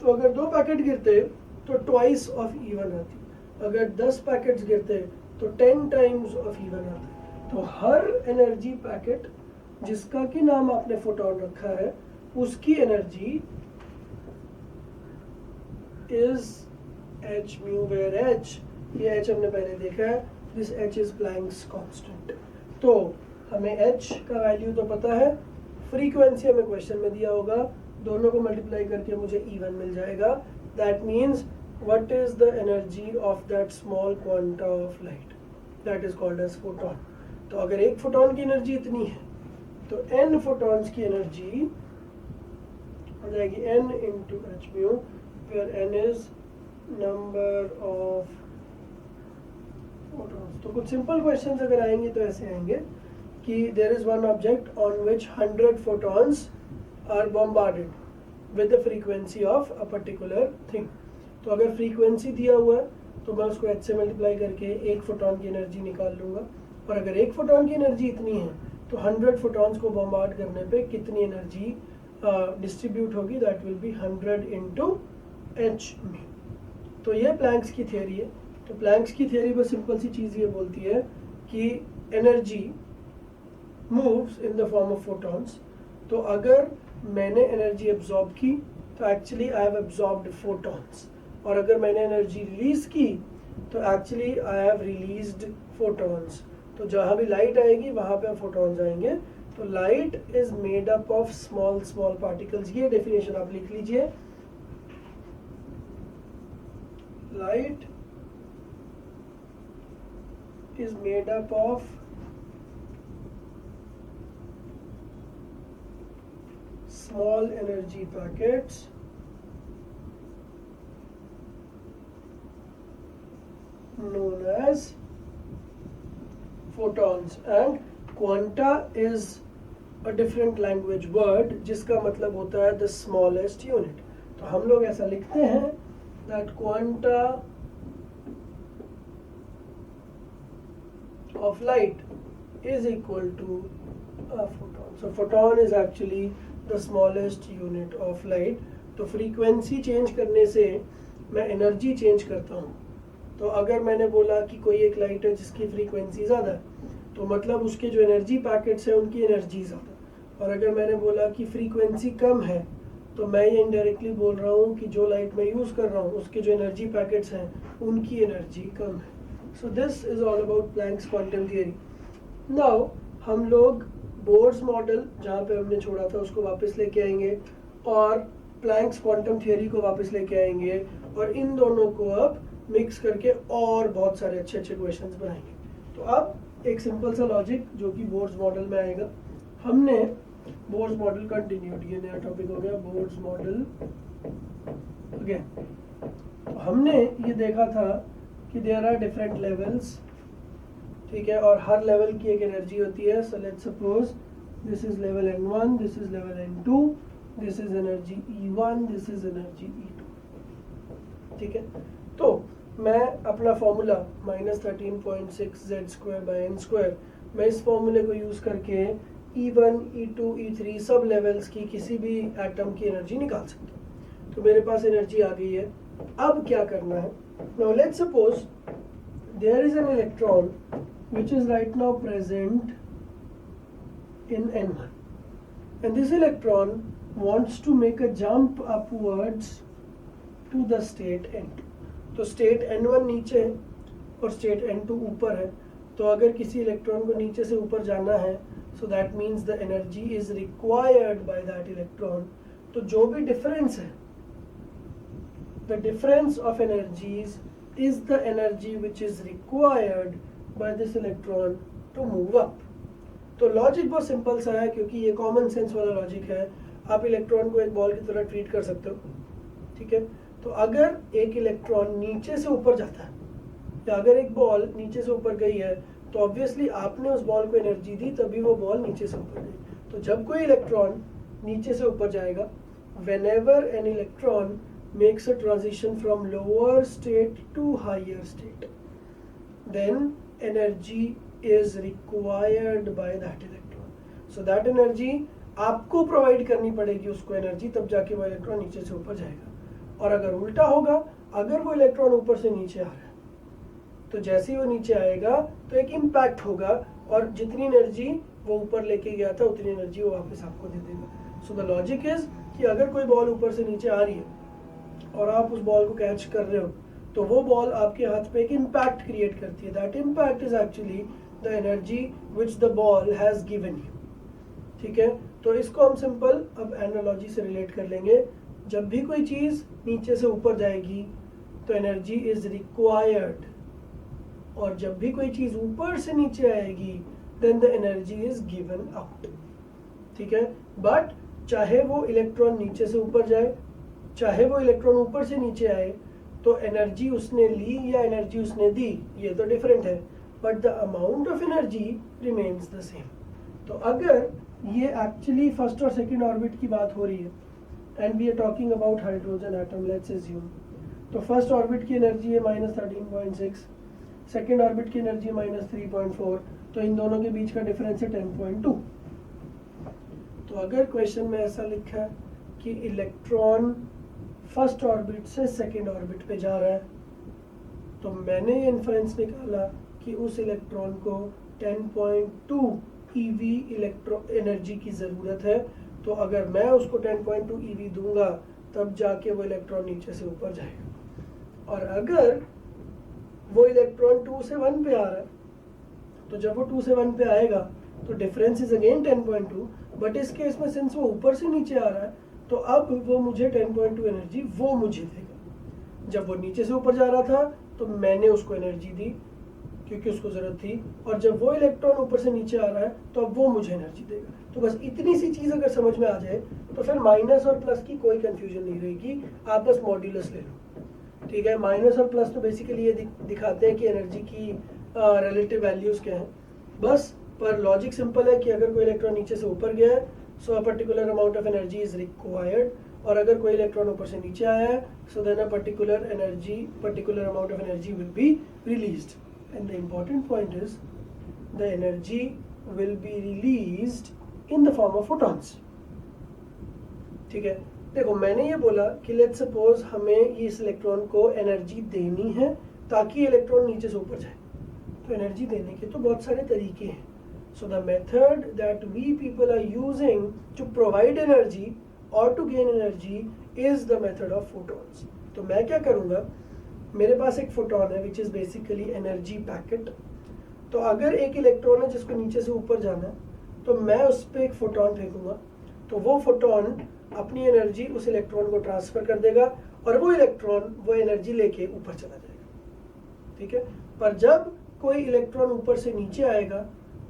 तो अगर 2 पैकेट गिरते तो ट्वाइस ऑफ E1 आती। अगर 10 पैकेट्स गिरते तो 10 टाइम्स ऑफ E1 आता। तो हर एनर्जी पैकेट जिसका कि नाम आपने फोटोन रखा है उसकी energy is h mu, where h, ये h हमने पहले देखा है, this h is Planck's constant. तो हमें h का वैल्यू तो पता है, फ्रीक्वेंसी हमें क्वेश्चन में दिया होगा, दोनों को मल्टीप्लाई करके मुझे E1 मिल जाएगा। That means what is the energy of that small quanta of light, that is called as photon. तो अगर एक फोटोन की एनर्जी इतनी है तो n फोटॉन्स की एनर्जी हो जाएगी n into h mu, where n is number of photons. तो कुछ सिंपल क्वेश्चंस अगर आएंगे तो ऐसे आएंगे कि there is one object on which 100 photons are bombarded with the frequency of a particular thing. तो अगर फ्रीक्वेंसी दिया हुआ है तो मैं उसको h से मल्टीप्लाई करके एक फोटॉन की एनर्जी निकाल लूंगा। और अगर एक फोटोन की एनर्जी इतनी है तो 100 फोटॉन्स को बॉम्बार्ड करने पे कितनी एनर्जी डिस्ट्रीब्यूट होगी, that will B 100 into h mu. तो ये प्लैंक्स की थियरी है। तो प्लैंक्स की थियरी बस सिंपल सी चीज़ ये बोलती है कि energy moves in the form of photons. तो अगर मैंने एनर्जी एब्जॉर्ब की तो actually I have absorbed photons, और अगर मैंने एनर्जी रिलीज की तो actually I have released photons. तो जहाँ भी लाइट आएगी वहाँ पे फोटॉन्स आएंगे। तो light is made up of small small particles. ये डेफिनेशन आप लिख लीजिए, light is made up of small energy packets known as photons, and quanta is a different language word जिसका मतलब होता है the smallest unit। तो हम लोग ऐसा लिखते हैं that quanta of light is equal to a photon. So photon is actually the smallest unit of light। तो फ्रीक्वेंसी चेंज करने से मैं एनर्जी चेंज करता हूँ। तो अगर मैंने बोला कि कोई एक लाइट है जिसकी फ्रीक्वेंसी ज़्यादा है, तो मतलब उसके जो एनर्जी पैकेट्स हैं उनकी एनर्जी ज़्यादा। और अगर मैंने बोला कि फ्रीक्वेंसी कम है, तो मैं ये इनडायरेक्टली बोल रहा हूँ कि जो लाइट मैं यूज़ कर रहा हूँ उसके जो एनर्जी पैकेट्स हैं उनकी एनर्जी कम है। So this is all about Planck's quantum theory. Now हम लोग बोर्स मॉडल जहाँ पे हमने छोड़ा था उसको वापस लेके आएंगे और Planck's quantum theory को वापस लेके आएंगे, और इन दोनों को अब मिक्स करके और बहुत सारे अच्छे अच्छे क्वेश्चंस बनाएंगे। तो अब एक सिंपल सा लॉजिक जो कि बोर्स मॉडल में आएगा। हमने बोर्स मॉडल कंटिन्यूड, ये नया टॉपिक हो गया बोर्स मॉडल अगेन। तो हमने ये देखा था कि देयर आर डिफरेंट लेवल्स, ठीक है, और हर लेवल की एक एनर्जी होती है। So let's suppose this is level n1, this is level n2, this is energy E1, this is energy E2, ठीक है। तो मैं अपना फॉर्मूला -13.6z² मैं इस फॉर्मूले को यूज करके E1, E2, E3 सब लेवल्स की किसी भी एटम की एनर्जी निकाल सकता हूँ। तो मेरे पास एनर्जी आ गई है। अब क्या करना है? Now let's suppose there is an electron which is right now present in N1, and this electron wants to make a jump upwards to the state N2. तो state N1 नीचे और state N2 ऊपर है। तो अगर किसी electron को नीचे से ऊपर जाना है, so that means the energy is required by that electron। तो जो भी डिफरेंस है, the difference of energies is the energy which is required by this electron to move up। तो लॉजिक बहुत सिंपल सा है क्योंकि ये कॉमन सेंस वाला लॉजिक है। आप इलेक्ट्रॉन को एक बॉल की तरह ट्रीट कर सकते हो, ठीक है। तो अगर एक इलेक्ट्रॉन नीचे से ऊपर जाता है या अगर एक बॉल नीचे से ऊपर गई है, तो ऑब्वियसली आपने उस बॉल को एनर्जी दी तभी वो बॉल नीचे से ऊपर गई। तो जब कोई इलेक्ट्रॉन नीचे से ऊपर जाएगा, whenever an electron makes a transition from lower state to higher state, then energy is required by that electron। So that energy आपको प्रोवाइड करनी पड़ेगी उसको एनर्जी, तब जाके वो इलेक्ट्रॉन नीचे से ऊपर जाएगा। और अगर उल्टा होगा, अगर वो इलेक्ट्रॉन ऊपर से नीचे आ रहा है, तो जैसे ही वो नीचे आएगा तो एक इम्पैक्ट होगा, और जितनी एनर्जी वो ऊपर लेके गया था उतनी एनर्जी वो वापस आपको दे देगा। सो द लॉजिक इज कि अगर कोई बॉल ऊपर से नीचे आ रही है और आप उस बॉल को कैच कर रहे हो, तो वो बॉल आपके हाथ पे एक इम्पैक्ट क्रिएट करती है। That impact is actually the energy which the ball has given you, ठीक है। तो इसको हम सिंपल अब एनालॉजी से रिलेट कर लेंगे। जब भी कोई चीज़ नीचे से ऊपर जाएगी तो एनर्जी इज रिक्वायर्ड, और जब भी कोई चीज़ ऊपर से नीचे आएगी then the energy is given out, ठीक है। बट चाहे वो इलेक्ट्रॉन नीचे से ऊपर जाए, चाहे वो इलेक्ट्रॉन ऊपर से नीचे आए, तो एनर्जी उसने ली या एनर्जी उसने दी, ये तो डिफरेंट है, but the amount of energy remains the same. तो अगर ये एक्चुअली फर्स्ट और सेकंड ऑर्बिट की बात हो रही है and we are talking about hydrogen atom, let's assume, तो फर्स्ट ऑर्बिट की एनर्जी है -13.6, सेकेंड ऑर्बिट की एनर्जी है -3.4। तो तो इन दोनों के बीच का डिफरेंस है 10.2। तो अगर क्वेश्चन में ऐसा लिखा है कि इलेक्ट्रॉन फर्स्ट ऑर्बिट से सेकेंड ऑर्बिट पे जा रहा है, तो मैंने ये इन्फरेंस निकाला कि उस इलेक्ट्रॉन को 10.2 EV इलेक्ट्रो एनर्जी की ज़रूरत है। तो अगर मैं उसको 10.2 EV दूंगा तब जाके वो इलेक्ट्रॉन नीचे से ऊपर जाएगा। और अगर वो इलेक्ट्रॉन 2 से 1 पे आ रहा है, तो जब वो 2 से 1 पे आएगा तो डिफरेंस इज अगेन 10.2, बट इस केस में सिंस वो ऊपर से नीचे आ रहा है तो अब वो मुझे 10.2 एनर्जी वो मुझे देगा। जब वो नीचे से ऊपर जा रहा था तो मैंने उसको एनर्जी दी क्योंकि उसको ज़रूरत थी, और जब वो इलेक्ट्रॉन ऊपर से नीचे आ रहा है तो अब वो मुझे एनर्जी देगा। तो बस इतनी सी चीज़ अगर समझ में आ जाए तो फिर माइनस और प्लस की कोई कंफ्यूजन नहीं रहेगी, आप बस मॉड्यूलस ले लो। ठीक है, माइनस और प्लस तो बेसिकली ये दिखाते हैं कि एनर्जी की रिलेटिव वैल्यूज़ क्या हैं बस। पर लॉजिक सिंपल है कि अगर कोई इलेक्ट्रॉन नीचे से ऊपर गया है so a particular amount of energy is required, और अगर कोई इलेक्ट्रॉन ऊपर से नीचे आया है so then a particular amount of energy will be released. And the important point is the energy will be released in the form of photons. ठीक है, देखो मैंने ये बोला कि लेट्स सपोज हमें इस इलेक्ट्रॉन को एनर्जी देनी है ताकि इलेक्ट्रॉन नीचे से ऊपर जाए। तो एनर्जी देने के तो बहुत सारे तरीके हैं। So the method that we people are using to provide energy or to gain energy is the method of photons. तो मैं क्या करूँगा, मेरे पास एक फोटोन है which is basically energy packet। तो अगर एक इलेक्ट्रॉन है जिसको नीचे से ऊपर जाना है तो मैं उस पर एक फोटोन फेंकूंगा, तो वो फोटोन अपनी एनर्जी उस इलेक्ट्रॉन को ट्रांसफर कर देगा और वो इलेक्ट्रॉन वो एनर्जी लेके ऊपर चला जाएगा। ठीक है, पर जब कोई इलेक्ट्रॉन ऊपर से नीचे आएगा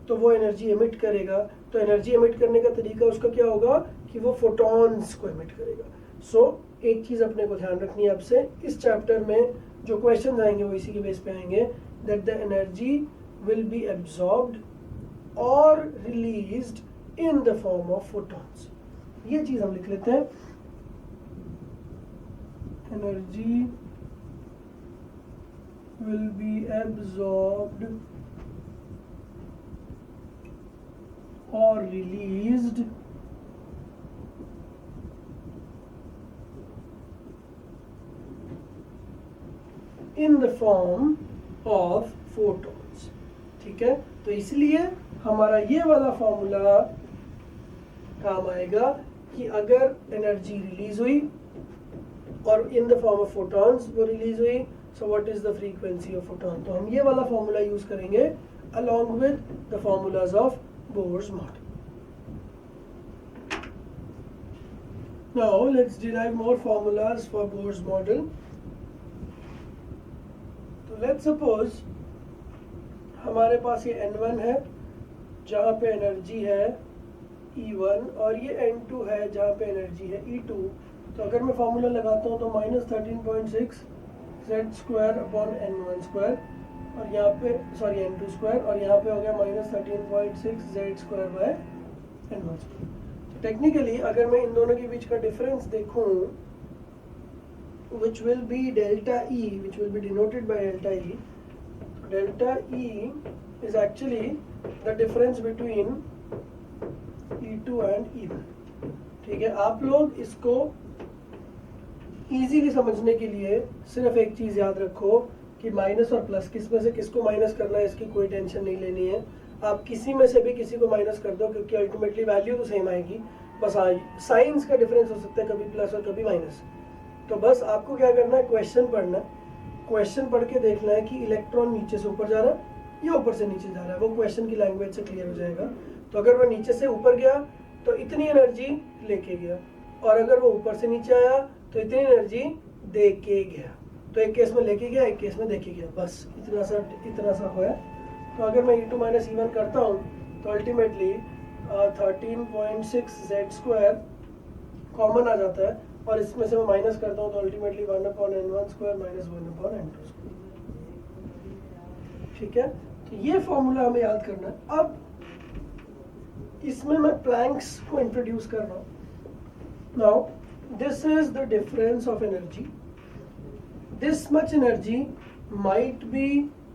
तो वो एनर्जी एमिट करेगा। तो एनर्जी एमिट करने का तरीका उसका क्या होगा कि वो फोटॉन्स को एमिट करेगा। सो एक चीज़ अपने को ध्यान रखनी है आपसे, इस चैप्टर में जो क्वेश्चन आएंगे वो इसी के बेस पे आएंगे, that the energy will be absorbed और released in the form of photons. ये चीज़ हम लिख लेते हैं, energy will be absorbed or released in the form of photons। ठीक है, तो इसलिए हमारा ये वाला फॉर्मूला काम आएगा कि अगर एनर्जी रिलीज हुई और इन द फॉर्म ऑफ फोटॉन्स वो रिलीज हुई, so what is the frequency of photon. तो हम ये वाला फॉर्मूला यूज करेंगे along with the formulas of Bohr's model। Now let's derive more formulas for Bohr's model। तो let's suppose हमारे पास ये N1 है जहाँ पे एनर्जी है E1 और ये N2 है जहाँ पे एनर्जी है E2। तो अगर मैं फॉर्मूला लगाता हूँ तो -13.6 z² / N1² और यहाँ पे N2² और यहाँ पे हो गया -13.6 z² / N1²। तो टेक्निकली अगर मैं इन दोनों के बीच का डिफरेंस देखूं, which will be delta E, which will be denoted by delta E। Delta E is actually the difference between E2 and E1। ठीक है, आप लोग इसको इजीली समझने के लिए सिर्फ एक चीज़ याद रखो कि माइनस और प्लस किस में से किसको माइनस करना है इसकी कोई टेंशन नहीं लेनी है। आप किसी में से भी किसी को माइनस कर दो क्योंकि अल्टीमेटली वैल्यू तो सेम आएगी, बस साइंस का डिफरेंस हो सकता है कभी प्लस और कभी माइनस। तो बस आपको क्या करना है, क्वेश्चन पढ़ना है, क्वेश्चन पढ़ के देखना है कि इलेक्ट्रॉन नीचे से ऊपर जा रहा है या ऊपर से नीचे जा रहा है, वो क्वेश्चन की लैंग्वेज से क्लियर हो जाएगा। तो अगर वो नीचे से ऊपर गया तो इतनी एनर्जी लेके गया, और अगर वो ऊपर से नीचे आया तो इतनी एनर्जी दे के गया। तो एक केस में लेके गया, एक केस में देके गया, बस इतना सा होया। तो अगर मैं E2 - E1 करता हूँ तो अल्टीमेटली 13.6 z² कॉमन आ जाता है और इसमें से मैं माइनस करता हूँ तो अल्टीमेटली 1/N1² - 1/N2। ठीक है, तो ये फॉर्मूला हमें याद करना है। अब इसमें मैं प्लैंक्स को इंट्रोड्यूस कर रहा हूँ। Now this is the difference of energy. This much energy might be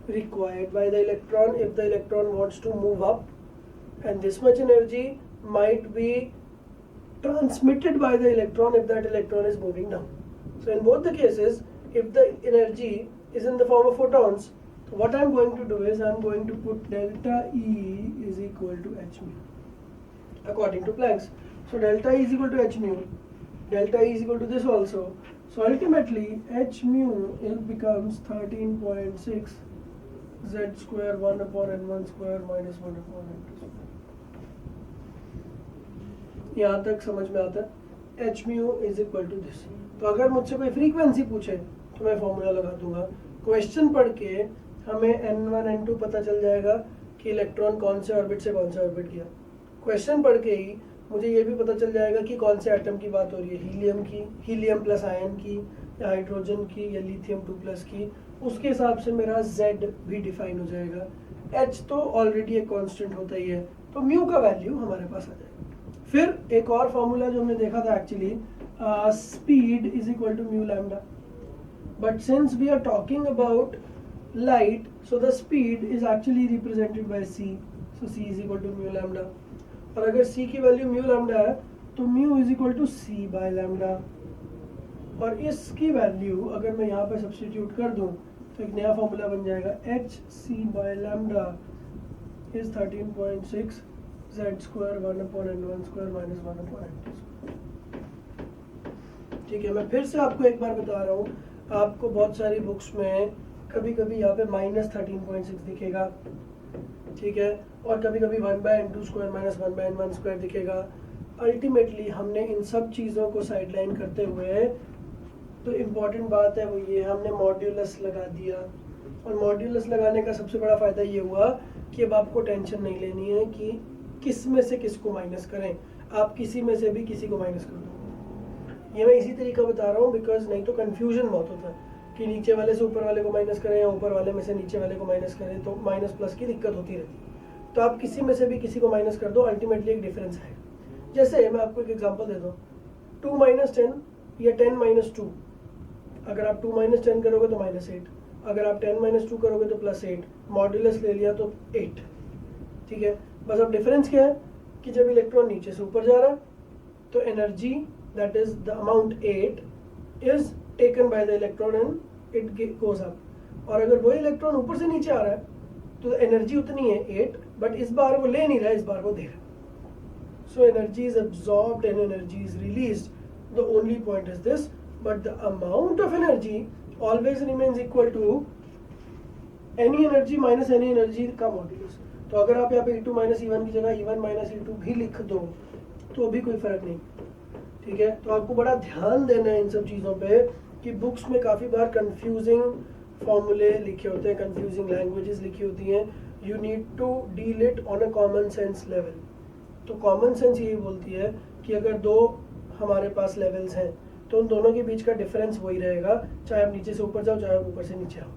required by the electron if the electron wants to move up, and this much energy might be transmitted by the electron if that electron is moving down. So in both the cases, if the energy is in the form of photons, so what I'm going to do is I'm going to put delta E is equal to h mu according to Planck's. So delta E is equal to h mu, delta E is equal to this also. So ultimately h mu it becomes 13.6 z square 1 upon n1 square minus 1 upon n2 square. यहाँ तक समझ में आता है? h mu is equal to this. तो अगर मुझसे कोई फ्रीक्वेंसी पूछे तो मैं फॉर्मूला लगा दूंगा. क्वेश्चन पढ़ के हमें n1 n2 पता चल जाएगा कि इलेक्ट्रॉन कौन से ऑर्बिट से कौन से ऑर्बिट किया. क्वेश्चन पढ़ के ही मुझे ये भी पता चल जाएगा कि कौन से एटम की बात हो रही है, हीलियम की, हीलियम प्लस आयन की, या हाइड्रोजन की, या लिथियम 2 प्लस की. उसके हिसाब से मेरा Z भी डिफाइन हो जाएगा. H तो ऑलरेडी एक कांस्टेंट होता ही है, तो म्यू का वैल्यू हमारे पास आ जाएगा. फिर एक और फॉर्मूला जो हमने देखा था actually, speed is equal to mu lambda, but since we are talking about light, so the speed is actually represented by c. So c is equal to mu lambda. और अगर c की value mu lambda है तो म्यू is equal to c by lambda. और इसकी value अगर मैं यहाँ पे सब्स्टिट्यूट कर दूं तो एक नया फॉर्मूला बन जाएगा h c by lambda is 13.6 z square 1 upon n1 square minus 1 upon n2 square. ठीक है, मैं फिर से आपको एक बार बता रहा हूँ, आपको बहुत सारी बुक्स में कभी कभी यहाँ पे माइनस 13.6 दिखेगा, ठीक है, और कभी कभी 1 by n2 square minus 1 by n1 square दिखेगा. अल्टीमेटली हमने इन सब चीज़ों को साइडलाइन करते हुए, तो इम्पॉर्टेंट बात है वो ये, हमने मॉड्यूलस लगा दिया. और मॉड्यूलस लगाने का सबसे बड़ा फ़ायदा ये हुआ कि अब आपको टेंशन नहीं लेनी है कि किस में से किसको माइनस करें. आप किसी में से भी किसी को माइनस कर दो. ये मैं इसी तरीका बता रहा हूँ बिकॉज नहीं तो कंफ्यूजन बहुत होता है कि नीचे वाले से ऊपर वाले को माइनस करें या ऊपर वाले में से नीचे वाले को माइनस करें, तो माइनस प्लस की दिक्कत होती रहती है. तो आप किसी में से भी किसी को माइनस कर दो, अल्टीमेटली एक डिफरेंस है. जैसे मैं आपको एक एग्जांपल दे दूँ, 2 माइनस 10 या 10 माइनस 2. अगर आप 2 माइनस 10 करोगे तो माइनस 8, अगर आप 10 माइनस 2 करोगे तो प्लस 8, मॉड्यूलस ले लिया तो 8. ठीक है, बस अब डिफरेंस क्या है कि जब इलेक्ट्रॉन नीचे से ऊपर जा रहा है तो energy that is the amount 8 is taken by the electron and it goes up. और अगर वो इलेक्ट्रॉन ऊपर से नीचे आ रहा है तो एनर्जी उतनी है 8, बट इस बार वो ले नहीं रहा है, इस बार वो दे रहा है. So energy is absorbed and energy is released. The only point is this, but the amount of energy always remains equal to any energy minus any energy का मॉड्यूलस. तो अगर आप यहाँ पे E2 माइनस E1 की जगह E1 minus E2 भी लिख दो तो भी कोई फर्क नहीं. ठीक है, तो आपको बड़ा ध्यान देना है इन सब चीज़ों पे कि बुक्स में काफ़ी बार कंफ्यूजिंग फॉर्मूले लिखे होते हैं, कंफ्यूजिंग लैंग्वेजेस लिखी होती हैं. You need to deal it on a common sense level. तो कॉमन सेंस यही बोलती है कि अगर दो हमारे पास लेवल्स हैं तो उन दोनों के बीच का डिफरेंस वही रहेगा, चाहे आप नीचे से ऊपर जाओ चाहे आप ऊपर से नीचे आओ.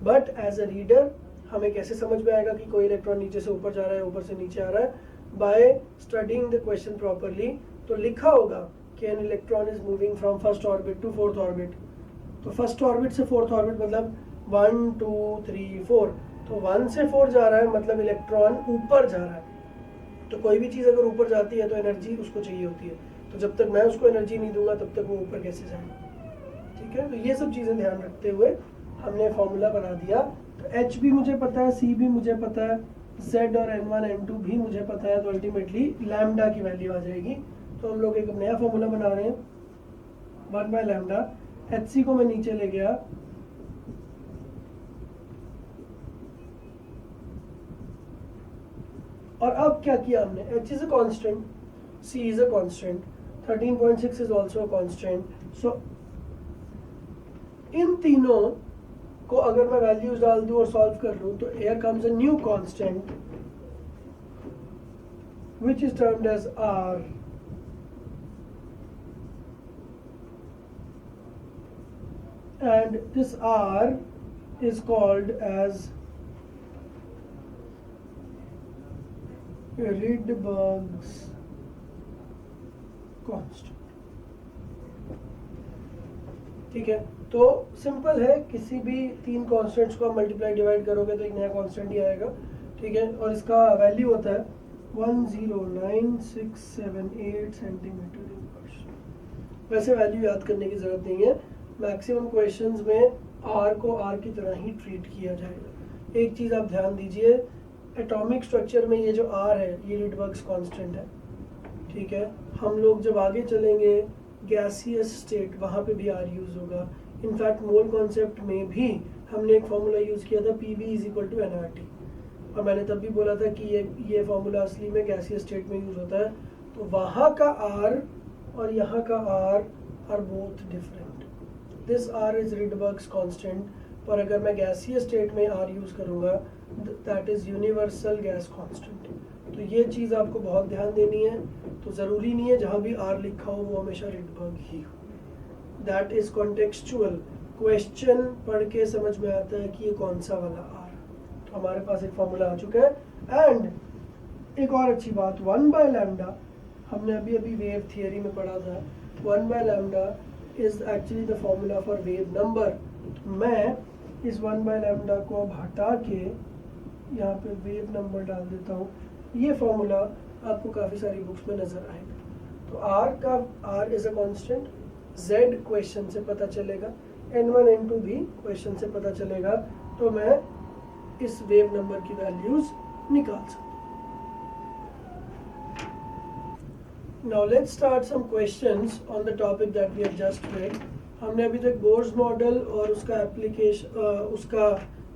बट एज अ रीडर हमें कैसे समझ में आएगा कि कोई इलेक्ट्रॉन नीचे से ऊपर जा रहा है, ऊपर से नीचे आ रहा है? By studying the question properly. तो लिखा होगा कि an electron is moving from first orbit to fourth orbit. तो फर्स्ट ऑर्बिट से फोर्थ ऑर्बिट मतलब 1 2 3 4. तो 1 से 4 जा रहा है मतलब इलेक्ट्रॉन ऊपर जा रहा है. तो कोई भी चीज़ अगर ऊपर जाती है तो एनर्जी उसको चाहिए होती है. तो जब तक मैं उसको एनर्जी नहीं दूंगा तब तक वो ऊपर कैसे जाएगा? ठीक है, तो ये सब चीज़ें ध्यान रखते हुए हमने फॉर्मूला बना दिया. तो H भी मुझे पता है, C भी मुझे पता है, Z और N1 N2 भी मुझे पता है. तो अल्टीमेटली लैम्डा की वैल्यू आ जाएगी. तो हम लोग एक नया फॉर्मूला बना रहे हैं, 1 बाय लैम्डा. HC को मैं नीचे ले गया, और अब क्या किया हमने? H is a constant, C is a constant, 13.6 is also a constant. So इन तीनों को अगर मैं वैल्यूज डाल दूं और सॉल्व कर लूं तो here comes a new constant which is termed as R. And this R is called as Rydberg's constant. ठीक है, तो सिंपल है, किसी भी 3 कॉन्स्टेंट्स को आप मल्टीप्लाई डिवाइड करोगे तो एक नया कॉन्स्टेंट ही आएगा, ठीक है, और इसका वैल्यू होता है 109,678 सेंटीमीटर इनवर्स। वैसे वैल्यू याद करने की ज़रूरत नहीं है, मैक्सिमम क्वेश्चंस में आर को आर की तरह ही ट्रीट किया जाएगा। एक चीज़ आप ध्यान दीजिए, एटॉमिक स्ट्रक्चर में ये जो आर है ये रिडबर्ग्स कांस्टेंट है, ठीक है। हम लोग जब आगे चलेंगे गैसियस स्टेट, वहाँ पे भी आर यूज़ होगा। इनफैक्ट मोल कॉन्सेप्ट में भी हमने एक फॉर्मूला यूज़ किया था PV = nRT, और मैंने तब भी बोला था कि ये फॉर्मूला असली में गैसियस स्टेट में यूज़ होता है। तो वहाँ का R और यहाँ का R are both different. This R is Rydberg's constant, पर अगर मैं गैसियस स्टेट में R यूज़ करूँगा that is universal gas constant. तो ये चीज़ आपको बहुत ध्यान देनी है। तो ज़रूरी नहीं है जहाँ भी R लिखा हो वो हमेशा रिडबर्ग ही हो, दैट इज़ कॉन्टेक्चुअल। क्वेश्चन पढ़ के समझ में आता है कि ये कौन सा वाला R। तो हमारे पास एक फॉर्मूला आ चुका है। एंड एक और अच्छी बात, 1/λ हमने अभी वेव थियरी में पढ़ा था, 1/λ is actually the formula for wave number. मैं इस 1/λ को अब हटा के यहाँ पे वेव नंबर डाल देता हूँ। ये फॉर्मूला आपको काफ़ी सारी बुक्स में नज़र आएगा। तो R is a constant, Z question से पता चलेगा, N1 N2 भी क्वेश्चन से पता चलेगा। तो मैं इस वेव नंबर की वैल्यूज निकाल सकता हूँ। Now let's start some questions on the topic that we have just read. हमने अभी तक बोर्स मॉडल और उसका एप्लीकेशन, उसका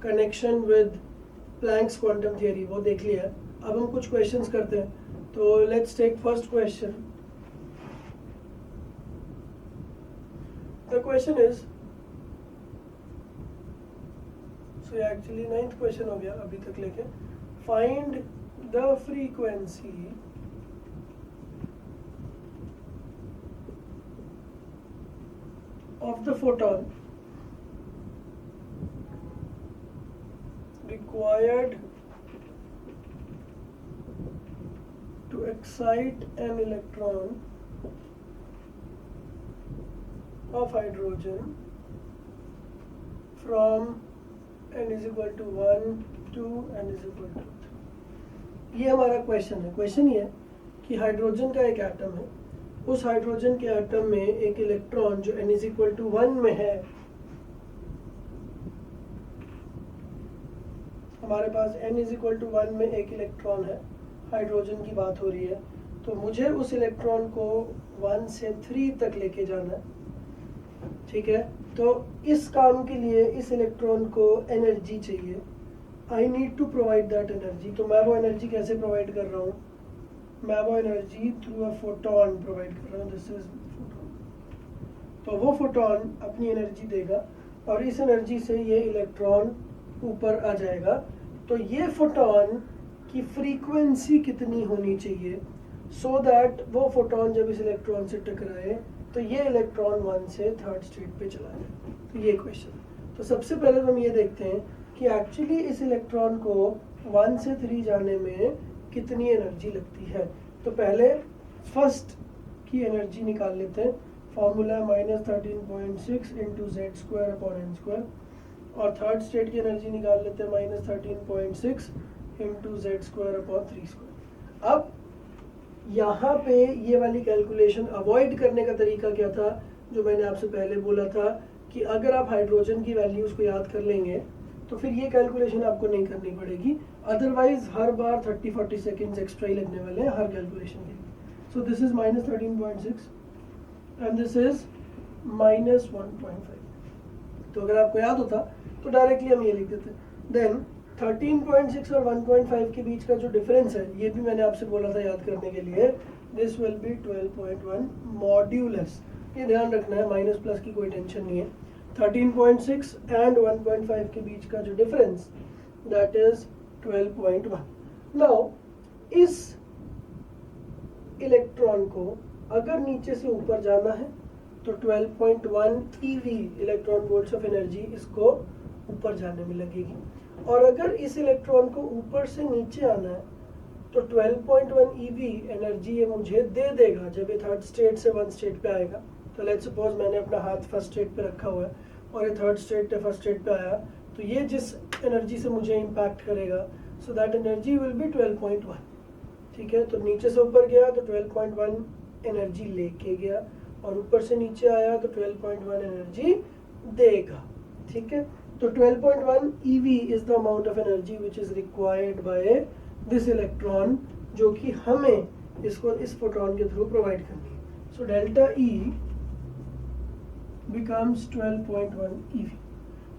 connection with Planck's quantum theory वो देख लिया है। अब हम कुछ क्वेश्चंस करते हैं। तो let's take first question. The question is, so actually 9th question हो गया अभी तक लेके। Find the frequency of the photon required to excite an electron of hydrogen from n = 1 to n = 2। ये हमारा क्वेश्चन है। क्वेश्चन ये है कि हाइड्रोजन का एक एटम है, उस हाइड्रोजन के एटम में एक इलेक्ट्रॉन जो n = 1 में है, हमारे पास n = 1 में एक इलेक्ट्रॉन है, हाइड्रोजन की बात हो रही है। तो मुझे उस इलेक्ट्रॉन को 1 से 3 तक लेके जाना है, ठीक है। तो इस काम के लिए इस इलेक्ट्रॉन को एनर्जी चाहिए, I need to provide that energy. तो मैं वो एनर्जी कैसे प्रोवाइड कर रहा हूँ? मैं वो energy through a photon provide कर रहा हूँ, दिस इज फोटोन। तो वो फोटोन अपनी एनर्जी देगा और इस एनर्जी से ये इलेक्ट्रॉन ऊपर आ जाएगा। तो ये फोटोन की फ्रीक्वेंसी कितनी होनी चाहिए सो दैट वो फोटोन जब इस इलेक्ट्रॉन से टकराए तो ये इलेक्ट्रॉन 1 से 3rd स्टेट पे चला जाए। तो ये क्वेश्चन। तो सबसे पहले हम ये देखते हैं कि एक्चुअली इस इलेक्ट्रॉन को 1 से 3 जाने में कितनी एनर्जी लगती है। तो पहले फर्स्ट की एनर्जी निकाल लेते हैं। फॉर्मूला -13.6 × z² n², और 3rd स्टेट की एनर्जी निकाल लेते हैं -13.6 × z²/3²। अब यहाँ पे ये वाली कैलकुलेशन अवॉइड करने का तरीका क्या था, जो मैंने आपसे पहले बोला था कि अगर आप हाइड्रोजन की वैल्यूज़ को याद कर लेंगे तो फिर ये कैलकुलेशन आपको नहीं करनी पड़ेगी। अदरवाइज हर बार 30-40 सेकेंड्स एक्स्ट्रा ही लगने वाले हैं हर कैलकुलेशन के लिए। So this is -13.6 and this is -1.5। तो अगर आपको याद होता तो डायरेक्टली हम ये लिख देते। देन 13.6 और 1.5 के बीच का जो डिफरेंस है ये भी मैंने आपसे बोला था याद करने के लिए, दिस विल बी 12.1 मॉड्यूलस। ये ध्यान रखना है, माइनस प्लस की कोई टेंशन नहीं है। 13.6 एंड 1.5 के बीच का जो डिफरेंस दैट इज 12.1। नाउ इस इलेक्ट्रॉन को अगर नीचे से ऊपर जाना है तो 12.1 EV electron volts of energy इसको ऊपर जाने में लगेगी, और अगर इस इलेक्ट्रॉन को ऊपर से नीचे आना है तो 12.1 EV एनर्जी ये मुझे दे देगा जब ये 3rd स्टेट से 1 स्टेट पे आएगा। तो लेट्स सपोज मैंने अपना हाथ फर्स्ट स्टेट पे रखा हुआ है और ये थर्ड स्टेट पे फर्स्ट स्टेट पे आया, तो ये जिस एनर्जी से मुझे इम्पैक्ट करेगा, so that energy will B 12.1। ठीक है, तो नीचे से ऊपर गया तो 12.1 एनर्जी लेके गया, और ऊपर से नीचे आया तो 12.1 एनर्जी देगा। ठीक है, तो 12.1 EV is the amount of energy which is required by this electron, जो कि हमें इसको इस फोटोन के थ्रू प्रोवाइड करनी है। So delta E becomes 12.1 EV.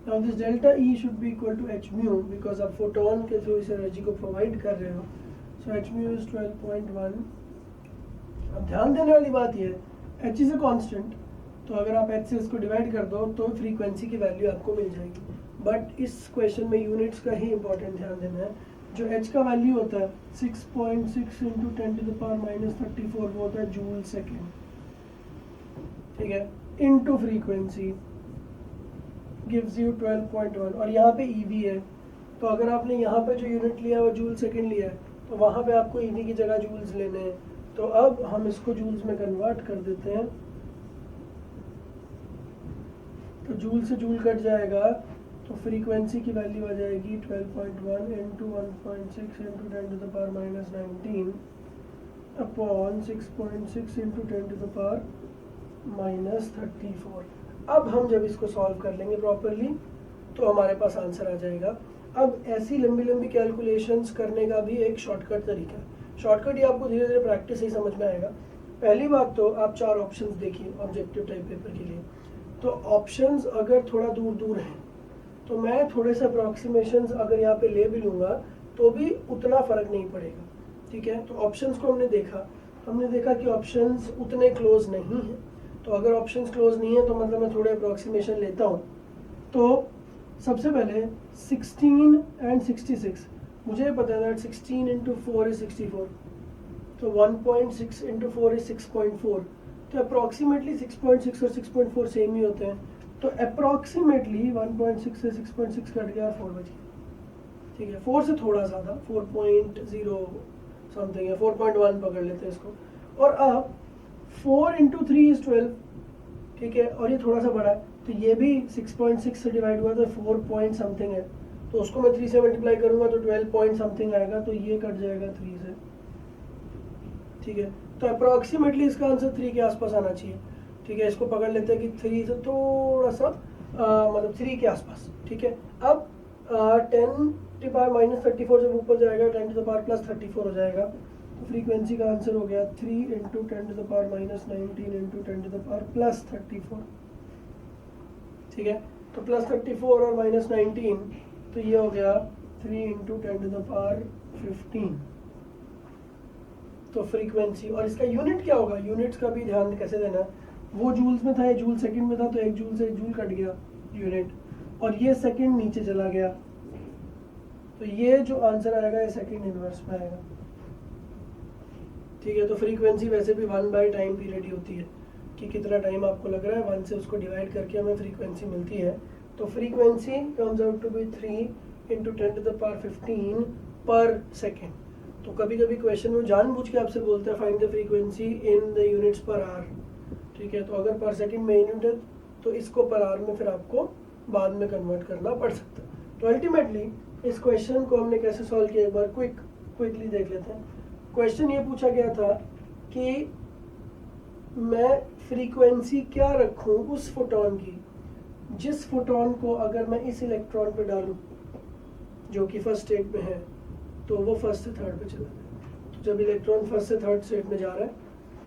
Now this delta E should be equal to h mu, because आप photon के थ्रू इस एनर्जी को प्रोवाइड कर रहे हो। So h mu is 12.1। अब ध्यान देने वाली बात ये है, h is a constant, तो अगर आप h से इसको डिवाइड कर दो तो फ्रीक्वेंसी की वैल्यू आपको मिल जाएगी। बट इस क्वेश्चन में यूनिट्स का ही इंपॉर्टेंट ध्यान देना है। जो h का वैल्यू होता है 6.6 इंटू 10⁻⁻34 वो होता है जूल सेकेंड। ठीक है, इनटू फ्रीक्वेंसी गिव्स यू 12.1, और यहाँ पे EV है, तो अगर आपने यहाँ पे जो यूनिट लिया है वो जूल सेकेंड लिया है, तो वहाँ पे आपको EV की जगह जूल्स लेने हैं। तो अब हम इसको जूल्स में कन्वर्ट कर देते हैं, तो जूल से जूल कट जाएगा, तो फ्रीक्वेंसी की वैल्यू आ जाएगी 12.1 इंटू 1.6 इंटू 10⁻⁻19 अपॉन 6.6 इंटू 10⁻⁻34। अब हम जब इसको सॉल्व कर लेंगे प्रॉपरली तो हमारे पास आंसर आ जाएगा। अब ऐसी लंबी लंबी कैलकुलेशंस करने का भी एक शॉर्टकट तरीका है। शॉर्टकट ये आपको धीरे धीरे प्रैक्टिस ही समझ में आएगा। पहली बात तो आप 4 ऑप्शंस देखिए ऑब्जेक्टिव टाइप पेपर के लिए, तो ऑप्शंस अगर थोड़ा दूर दूर हैं तो मैं थोड़े से अप्रॉक्सीमेशंस अगर यहाँ पे ले भी लूँगा तो भी उतना फ़र्क नहीं पड़ेगा। ठीक है, तो ऑप्शंस को हमने देखा कि ऑप्शंस उतने क्लोज नहीं हैं, तो अगर ऑप्शंस क्लोज नहीं है तो मतलब मैं थोड़े अप्रॉक्सीमेशन लेता हूँ। तो सबसे पहले 16 एंड 66, मुझे पता है दैट 16 इंटू 4 इज 64, तो 1.6 इंटू 4 इज 6.4, तो अप्रॉक्सीमेटली 6.6 और 6.4 सेम ही होते हैं, तो अप्रॉक्सीमेटली 1.6 से 6.6 कट गया और 4 बच गया। ठीक है, 4 से थोड़ा ज़्यादा 4.0 समथिंग है, 4.1 पकड़ लेते हैं इसको। और अब 4 इंटू 3 इज 12। ठीक है, और ये थोड़ा सा बड़ा है, तो ये भी 6.6 से डिवाइड हुआ तो 4 पॉइंट समथिंग है, तो उसको मैं 3 से मल्टीप्लाई करूंगा तो 12 पॉइंट समथिंग आएगा, तो ये कट जाएगा 3 से। ठीक है, तो अप्रॉक्सीमेटली इसका आंसर 3 के आसपास आना चाहिए। ठीक है, इसको पकड़ लेते हैं कि 3 से थोड़ा सा मतलब 3 के आसपास। ठीक है, अब 10⁻⁻34 जब ऊपर जाएगा 10⁻+34 हो जाएगा, तो फ्रीक्वेंसी का आंसर हो गया 3 इंटू 10⁻⁻19 इंटू 10⁻+34। ठीक है, तो +34 और -19, तो ये हो गया 3 इंटू 10⁻15। तो फ्रीक्वेंसी, और इसका यूनिट क्या होगा, यूनिट्स का भी ध्यान कैसे देना है। वो जूल्स में था, ये जूल सेकंड में था, तो 1 जूल से 1 जूल कट गया यूनिट, और ये सेकंड नीचे चला गया, तो ये जो आंसर आएगा ये सेकंड इनवर्स में आएगा। ठीक है, तो फ्रीक्वेंसी वैसे भी 1 बाय टाइम पीरियड ही होती है कि कितना टाइम आपको लग रहा है, 1 से उसको डिवाइड करके हमें फ्रीक्वेंसी मिलती है। तो frequency comes out to be 3 into 10⁻15 per second. तो कभी कभी क्वेश्चन में जानबूझ के आपसे बोलते हैं find the frequency in the units per hour. ठीक है, तो अगर पर सेकेंड में यूनिट है तो इसको पर आवर में फिर आपको बाद में कन्वर्ट करना पड़ सकता है। तो अल्टीमेटली इस क्वेश्चन को हमने कैसे सॉल्व किया, एक बार क्विकली देख लेते हैं। क्वेश्चन ये पूछा गया था कि मैं फ्रीक्वेंसी क्या रखूं उस फोटोन की जिस फोटोन को अगर मैं इस इलेक्ट्रॉन पे डालूं जो कि फर्स्ट स्टेट में है तो वो फर्स्ट से थर्ड पे चला जाए। तो जब इलेक्ट्रॉन फर्स्ट से थर्ड स्टेट में जा रहा है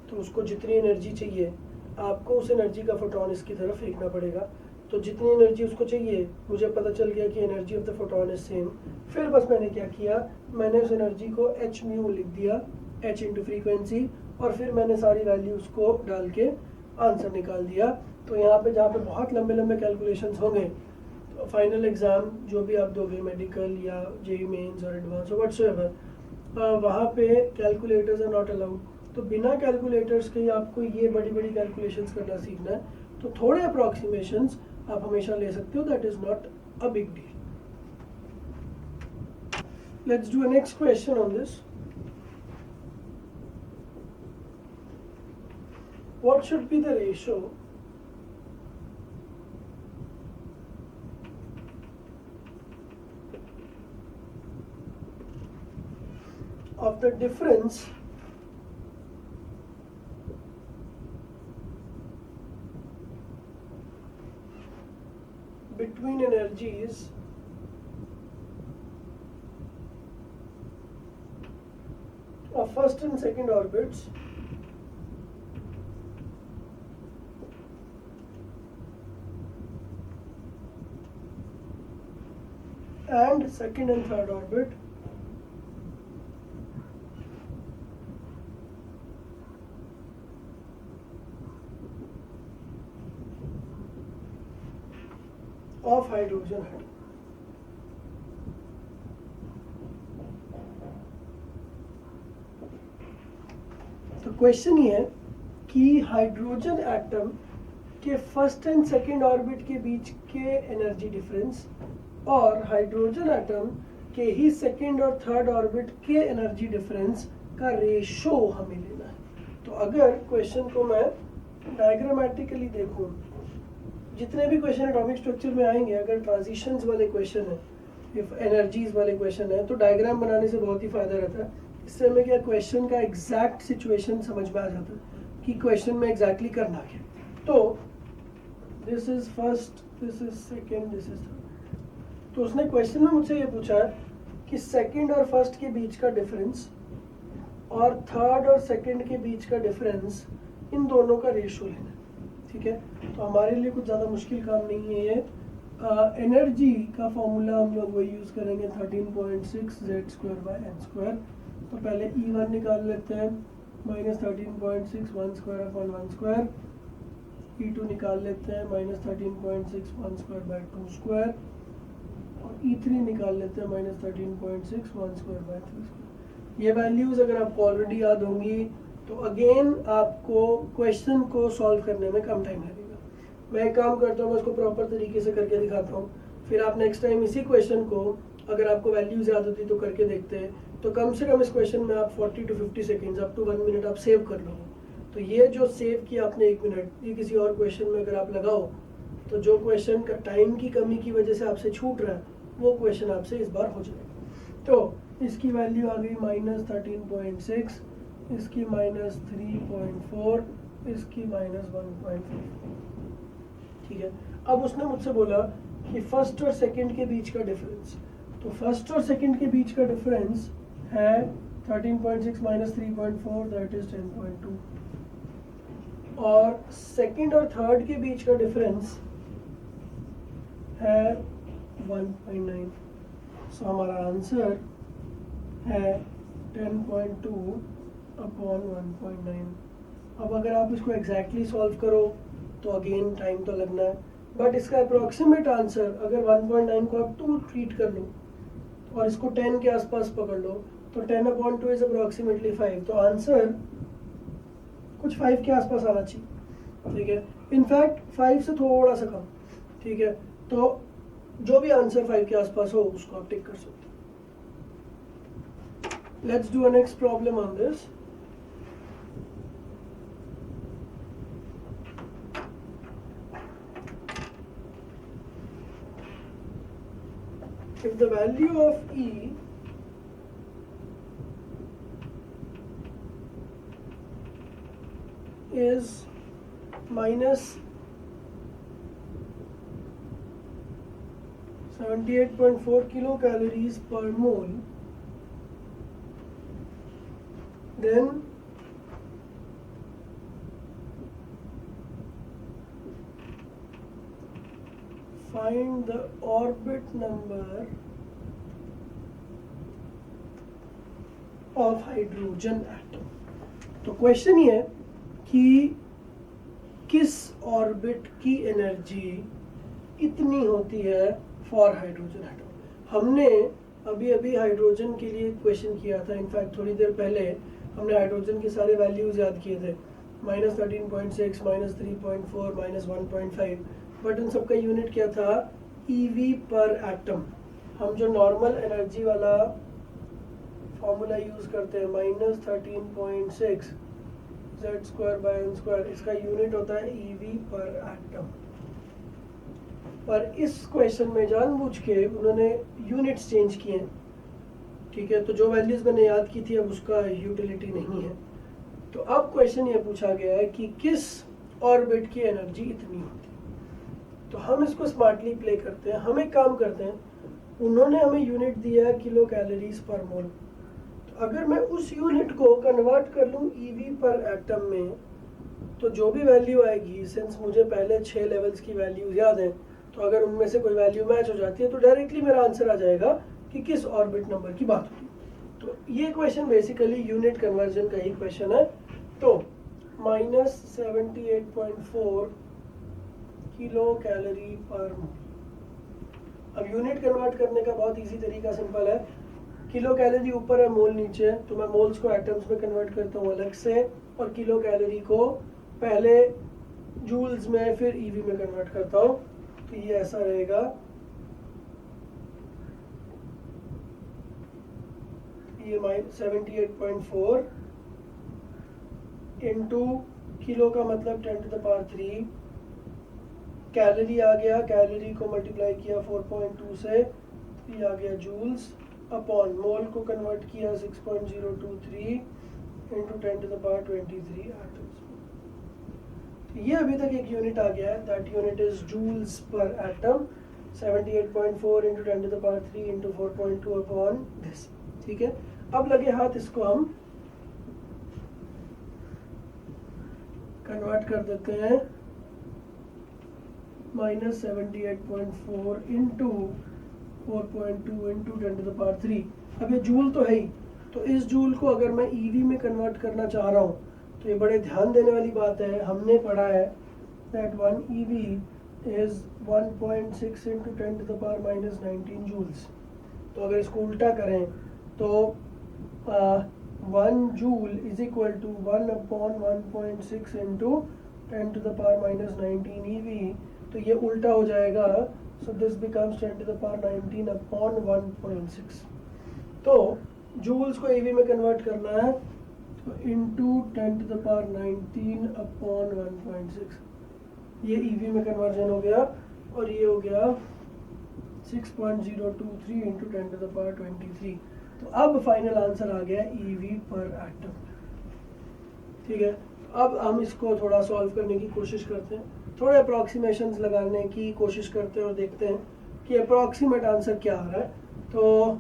तो उसको जितनी एनर्जी चाहिए आपको उस एनर्जी का फोटोन इसकी तरफ फेंकना पड़ेगा। तो जितनी एनर्जी उसको चाहिए, मुझे पता चल गया कि energy of the photon is same. फिर बस मैंने क्या किया, मैंने उस एनर्जी को h म्यू लिख दिया, h इंटू फ्रीक्वेंसी, और फिर मैंने सारी वैल्यू उसको डाल के आंसर निकाल दिया। तो यहाँ पे जहाँ पे बहुत लंबे लंबे कैलकुलेशंस होंगे, तो फाइनल एग्ज़ाम जो भी आप दोगे मेडिकल या जेईई मेंस और एडवांस व्हाटसोएवर, वहाँ पे कैलकुलेटर्स आर नॉट अलाउड। तो बिना कैलकुलेटर्स के ही आपको ये बड़ी बड़ी कैलकुलेशंस करना सीखना है। तो थोड़े अप्रॉक्सीमेशंस आप हमेशा ले सकते हो, that is not a big deal. Let's do a next question on this. what should be the ratio of the difference between energies of first and second orbits and second and third orbit of hydrogen atom. तो question ये है कि hydrogen atom के first and second orbit के बीच के energy difference और hydrogen atom के ही second और थर्ड ऑर्बिट के एनर्जी डिफरेंस का रेशो हमें लेना है। तो अगर क्वेश्चन को मैं डायग्रामेटिकली देखूं, जितने भी क्वेश्चन एटॉमिक स्ट्रक्चर में आएंगे, अगर ट्रांजिशंस वाले क्वेश्चन है, इफ एनर्जीज वाले क्वेश्चन है, तो डायग्राम बनाने से बहुत ही फायदा रहता है। इससे हमें क्या क्वेश्चन का एग्जैक्ट सिचुएशन समझ में आ जाता है कि क्वेश्चन में एग्जैक्टली करना क्या। तो this is first, this is second, this is third. तो उसने क्वेश्चन में मुझसे ये पूछा है कि सेकेंड और फर्स्ट के बीच का डिफरेंस और थर्ड और सेकेंड के बीच का डिफरेंस, इन दोनों का रेशो लेना है। ठीक है, तो हमारे लिए कुछ ज़्यादा मुश्किल काम नहीं है ये। एनर्जी का फॉर्मूला हम लोग वही यूज़ करेंगे, 13.6 Z²/n²। तो पहले E1 निकाल लेते हैं, -13.6 1² अपॉन 1²। E2 निकाल लेते हैं, -13.6 1²/2²। और E3 निकाल लेते हैं, -13.6 1²/3²। ये वैल्यूज़ अगर आपको ऑलरेडी याद होंगी तो अगेन आपको क्वेश्चन को सॉल्व करने में कम टाइम लगेगा। मैं एक काम करता हूँ, मैं उसको प्रॉपर तरीके से करके दिखाता हूँ, फिर आप नेक्स्ट टाइम इसी क्वेश्चन को, अगर आपको वैल्यूज याद होती तो करके देखते हैं, तो कम से कम इस क्वेश्चन में आप 40 to 50 seconds up to 1 minute आप सेव कर लो। तो ये जो सेव किया आपने 1 मिनट, ये किसी और क्वेश्चन में अगर आप लगाओ तो जो क्वेश्चन का टाइम की कमी की वजह से आपसे छूट रहा है वो क्वेश्चन आपसे इस बार हो जाएगा। तो इसकी वैल्यू आ गई -13.6, इसकी -3.4, इसकी -1.5। ठीक है, अब उसने मुझसे बोला कि फर्स्ट और सेकंड के बीच का डिफरेंस। तो फर्स्ट और सेकंड के बीच का डिफरेंस है 13.6 -3.4, दैट इज 10.2। और सेकंड और थर्ड के बीच का डिफरेंस है 1.9। सो हमारा आंसर है 10.2 अपॉन 1.9। अब अगर आप इसको एग्जैक्टली सॉल्व करो तो अगेन टाइम तो लगना है, बट इसका अप्रोक्सीमेट आंसर अगर 1.9 को आप 2 ट्रीट कर लो और इसको 10 के आसपास पकड़ लो तो 10/2 इज अप्रोक्सीमेटली 5। तो आंसर कुछ 5 के आसपास आना चाहिए। ठीक है, इनफैक्ट 5 से थोड़ा सा कम। ठीक है, तो जो भी आंसर 5 के आसपास हो उसको आप टिक कर सकते हो। Let's do a next problem on this. If the value of E is -78.4 kilocalories per mole, then find the orbit number of hydrogen atom। तो क्वेश्चन ये है कि किस ऑर्बिट की एनर्जी इतनी होती है फॉर हाइड्रोजन एटम। हमने अभी अभी हाइड्रोजन के लिए क्वेश्चन किया था, इनफैक्ट थोड़ी देर पहले हमने हाइड्रोजन के सारे वैल्यूज याद किए थे, -13.6 -3.4 -1.5, बट उन सबका यूनिट क्या था, EV पर एटम। हम जो नॉर्मल एनर्जी वाला फॉर्मूला यूज करते हैं, -13.6 z square bye n square, इसका यूनिट होता है EV पर एटम। पर इस क्वेश्चन में जानबूझ के उन्होंने यूनिट्स चेंज किए हैं, ठीक है। तो जो वैल्यूज मैंने याद की थी अब उसका यूटिलिटी नहीं है। तो अब क्वेश्चन ये पूछा गया है कि किस ऑर्बिट की एनर्जी इतनी होती है। तो हम इसको स्मार्टली प्ले करते हैं। हम एक काम करते हैं, उन्होंने हमें यूनिट दिया है किलो कैलोरीज पर मोल। तो अगर मैं उस यूनिट को कन्वर्ट कर लूँ EV पर एटम में, तो जो भी वैल्यू आएगी, सिंस मुझे पहले 6 लेवल्स की वैल्यूज याद हैं, तो अगर उनमें से कोई वैल्यू मैच हो जाती है तो डायरेक्टली मेरा आंसर आ जाएगा कि किस ऑर्बिट नंबर की बात होगी। तो ये क्वेश्चन बेसिकली यूनिट कन्वर्जन का ही क्वेश्चन है। तो -78.4 किलो कैलोरी पर मोल। अब यूनिट कन्वर्ट करने का बहुत इजी तरीका सिंपल है। किलो कैलोरी ऊपर है, मोल नीचे है, तो मैं मोल्स को एटम्स में कन्वर्ट करता हूँ अलग से, और किलो कैलोरी को पहले जूल्स में फिर EV में कन्वर्ट करता हूँ। तो ये ऐसा रहेगा, ये 78.4 इंटू किलो का मतलब 10⁻³ कैलोरी आ गया, कैलोरी को मल्टीप्लाई किया 4.2 से, तो ये आ गया जूल्स, अपॉन मोल को कन्वर्ट किया 6.023 इंटू 10⁻23 एटम्स। ये अभी तक एक यूनिट आ गया है, that unit is joules per atom. 78.4 into 10⁻³ into 4.2 upon this, ठीक है। अब लगे हाथ इसको हम कन्वर्ट कर देते हैं, -78.4 इंटू 4.2 इंटू 10⁻³। अब ये जूल तो है ही, तो इस जूल को अगर मैं EV में कन्वर्ट करना चाह रहा हूँ तो ये बड़े ध्यान देने वाली बात है। हमने पढ़ा है that 1 EV is 1.6 into 10⁻⁻19 joules. तो अगर इसको उल्टा करें तो 1 joule is equal to 1/1.6 into 10⁻⁻19 EV। तो ये उल्टा हो जाएगा, सो दिस बिकम्स 10⁻19 अपॉन 1.6। तो जूल्स को EV में कन्वर्ट करना है, तो इंटू 10⁻19 अपॉन 1.6, ये EV में कन्वर्जन हो गया, और ये हो गया 6.023 इंटू 10⁻23। तो अब फाइनल आंसर आ गया EV पर एटम, ठीक है। अब हम इसको थोड़ा सॉल्व करने की कोशिश करते हैं, थोड़े अप्रॉक्सीमेशंस लगाने की कोशिश करते हैं और देखते हैं कि अप्रॉक्सीमेट आंसर क्या आ रहा है। तो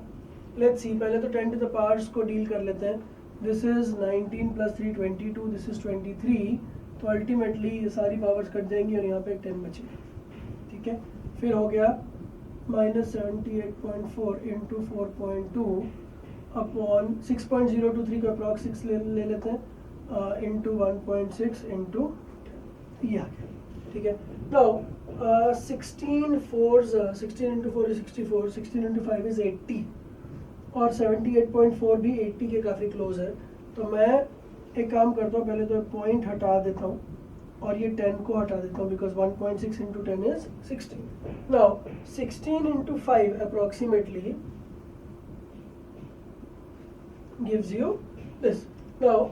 लेट्स सी, पहले तो 10 टू द पावर्स को डील कर लेते हैं। This is 19 + 3 22, this is 23। तो अल्टीमेटली ये सारी पावर्स कट जाएंगी और यहाँ पे 10 बचेगी, ठीक है। फिर हो गया -78.4 इंटू 4.2 अपॉन 6.023 का अप्रॉक्स 6 ले लेते हैं, इंटू 1.6 इंटू ये आ गया, ठीक है। Now 16 into 4 is 64, 16 into 5 is 80, और 78.4 भी 80 के काफ़ी क्लोज है। तो मैं एक काम करता हूँ, पहले तो पॉइंट हटा देता हूँ और ये 10 को हटा देता हूँ, because 1.6 into 10 is 16। Now 16 into 5 approximately gives you this. Now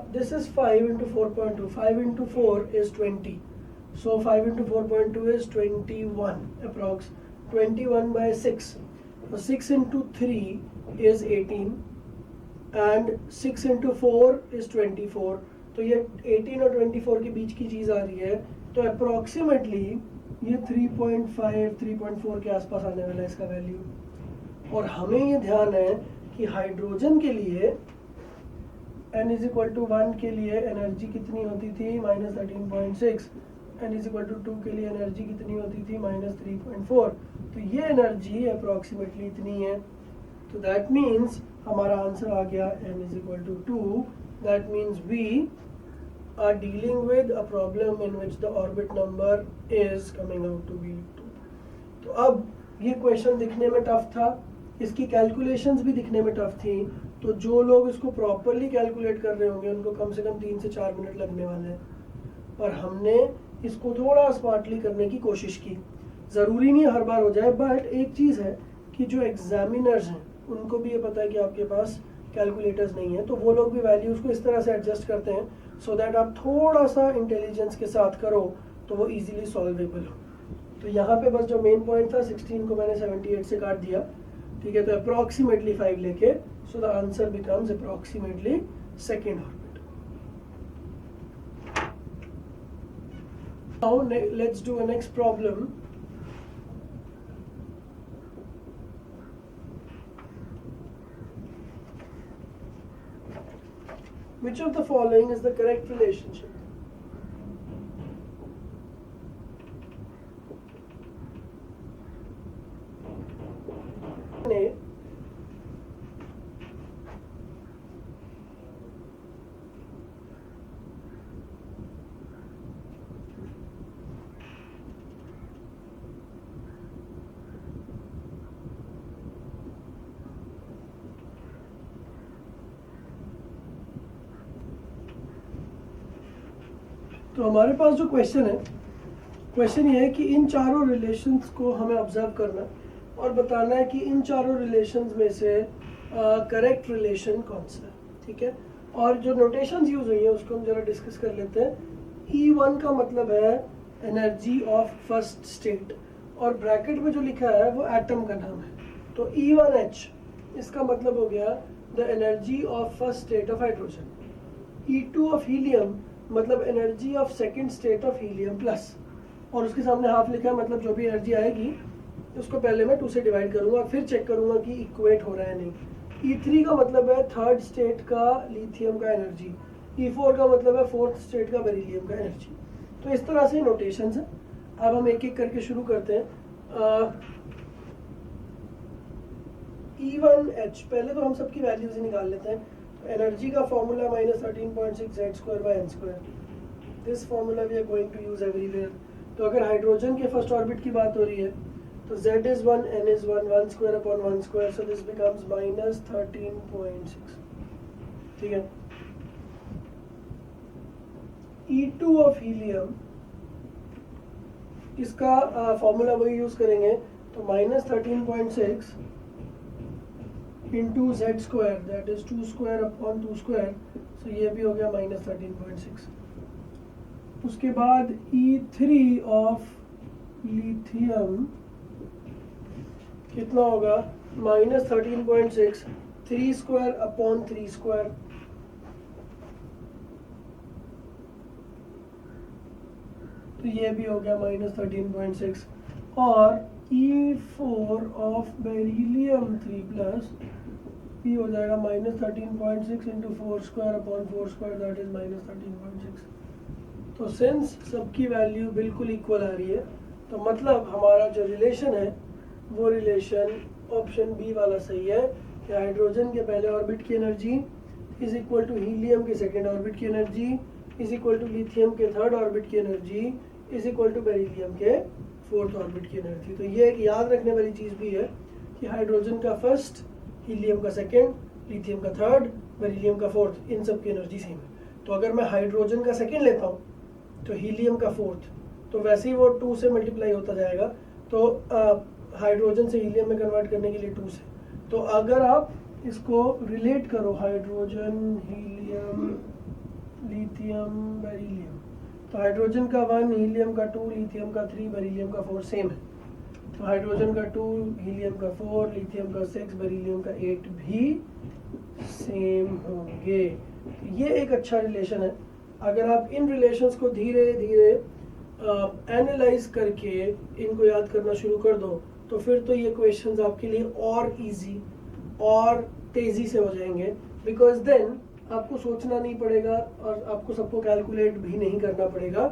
this is 5 into 4.2. 5 into 4 is 20. So 5 into 4.2 is 21 approx. 21 by 6. So 6 into 3 is 18 and 6 into 4 is 24. तो ये 18 और 24 के बीच की चीज़ आ रही है, तो अप्रॉक्सीमेटली ये 3.5 3.4 के आसपास आने वाला है इसका वैल्यू। और हमें ये ध्यान है कि हाइड्रोजन के लिए n इज इक्वल टू 1 के लिए एनर्जी कितनी होती थी, -13.6। n इज इक्वल टू 2 के लिए एनर्जी कितनी होती थी, -3.4। तो ये एनर्जी अप्रॉक्सीमेटली इतनी है। तो दैट मीन्स हमारा आंसर आ गया n is equal to 2। That means we are dealing with a problem in which the orbit number is coming out to be 2। तो अब ये क्वेश्चन दिखने में टफ था, इसकी कैलकुलेशंस भी दिखने में टफ थी, तो जो लोग इसको प्रॉपरली कैलकुलेट कर रहे होंगे उनको कम से कम 3 से 4 मिनट लगने वाले हैं। पर हमने इसको थोड़ा स्मार्टली करने की कोशिश की। ज़रूरी नहीं हर बार हो जाए, बट एक चीज़ है कि जो एग्जामिनर्स हैं उनको भी ये पता है कि आपके पास कैलकुलेटर्स नहीं है, तो वो लोग भी वैल्यूज़ को इस तरह से एडजस्ट करते हैं सो दैट आप थोड़ा सा इंटेलिजेंस के साथ करो तो वो इजीली सॉल्वेबल हो। तो यहाँ पे बस जो मेन पॉइंट था 16 को मैंने 78 से काट दिया, ठीक है। तो अप्रॉक्सीमेटली 5 लेके, so the answer becomes approximately second orbit. Now let's do a next problem. Which of the following is the correct relationship? A, तो हमारे पास जो क्वेश्चन है, क्वेश्चन ये है कि इन चारों रिलेशंस को हमें ऑब्जर्व करना और बताना है कि इन चारों रिलेशंस में से करेक्ट रिलेशन कौन सा है, ठीक है। और जो नोटेशंस यूज हुई है उसको हम जरा डिस्कस कर लेते हैं। E1 का मतलब है एनर्जी ऑफ फर्स्ट स्टेट, और ब्रैकेट में जो लिखा है वो एटम का नाम है। तो E1H इसका मतलब हो गया the energy of first state of hydrogen. E2 of helium मतलब energy of second state of helium plus, और उसके सामने हाफ लिखा है, मतलब जो भी एनर्जी आएगी उसको पहले मैं 2 से डिवाइड करूंगा, फिर चेक करूंगा कि इक्वेट हो रहा है नहीं। E3 का मतलब है थर्ड स्टेट का लिथियम का एनर्जी। E4 का मतलब है फोर्थ स्टेट का बेरिलियम का एनर्जी। तो इस तरह से नोटेशंस है। अब हम एक एक करके शुरू करते हैं। E1H पहले तो हम सबकी वैल्यूज ही निकाल लेते हैं। एनर्जी का formula -13.6 Z² this formula we are going to use everywhere. तो अगर हाइड्रोजन के फर्स्ट ऑर्बिट की बात हो रही है तो Z is 1, N is 1, 1² upon 1², so this becomes -13.6, ठीक है। E2 ऑफ हीलियम, इसका फॉर्मूला वही यूज करेंगे, तो -13.6 into Z² that is 2² upon 2², सो ये भी हो गया -13.6। उसके बाद E3 ऑफ लिथियम कितना होगा, -13.6 3² अपॉन 3², तो ये भी हो गया -13.6। और E4 ऑफ बेरिलियम 3+, ये हो जाएगा -13.6 इंटू 4² अपॉन 4² दैट इज -13.6। तो सिंस सबकी वैल्यू बिल्कुल इक्वल आ रही है, तो मतलब हमारा जो रिलेशन है वो रिलेशन ऑप्शन बी वाला सही है कि हाइड्रोजन के पहले ऑर्बिट की energy is equal to helium के सेकेंड ऑर्बिट की energy is equal to lithium के थर्ड ऑर्बिट की energy is equal to beryllium के फोर्थ ऑर्बिट की एनर्जी। तो ये एक याद रखने वाली चीज़ भी है कि हाइड्रोजन का फर्स्ट, हीलियम का सेकेंड, लिथियम का थर्ड, बेरिलियम का फोर्थ, इन सब की एनर्जी सेम है। तो अगर मैं हाइड्रोजन का सेकेंड लेता हूँ तो हीलियम का फोर्थ, तो वैसे ही वो 2 से मल्टीप्लाई होता जाएगा। तो हाइड्रोजन से हीलियम में कन्वर्ट करने के लिए 2 से, तो अगर आप इसको रिलेट करो हाइड्रोजन, हीलियम, लिथियम, बेरिलियम, तो हाइड्रोजन का 1, हीलियम का 2, लिथियम का 3, बेरिलियम का 4 सेम है। तो हाइड्रोजन का 2, हीलियम का 4, लिथियम का 6, बेरिलियम का 8 भी सेम होंगे। ये एक अच्छा रिलेशन है। अगर आप इन रिलेशंस को धीरे धीरे एनालाइज करके इनको याद करना शुरू कर दो, तो फिर तो ये क्वेश्चंस आपके लिए और इजी और तेज़ी से हो जाएंगे, बिकॉज देन आपको सोचना नहीं पड़ेगा और आपको सबको कैलकुलेट भी नहीं करना पड़ेगा,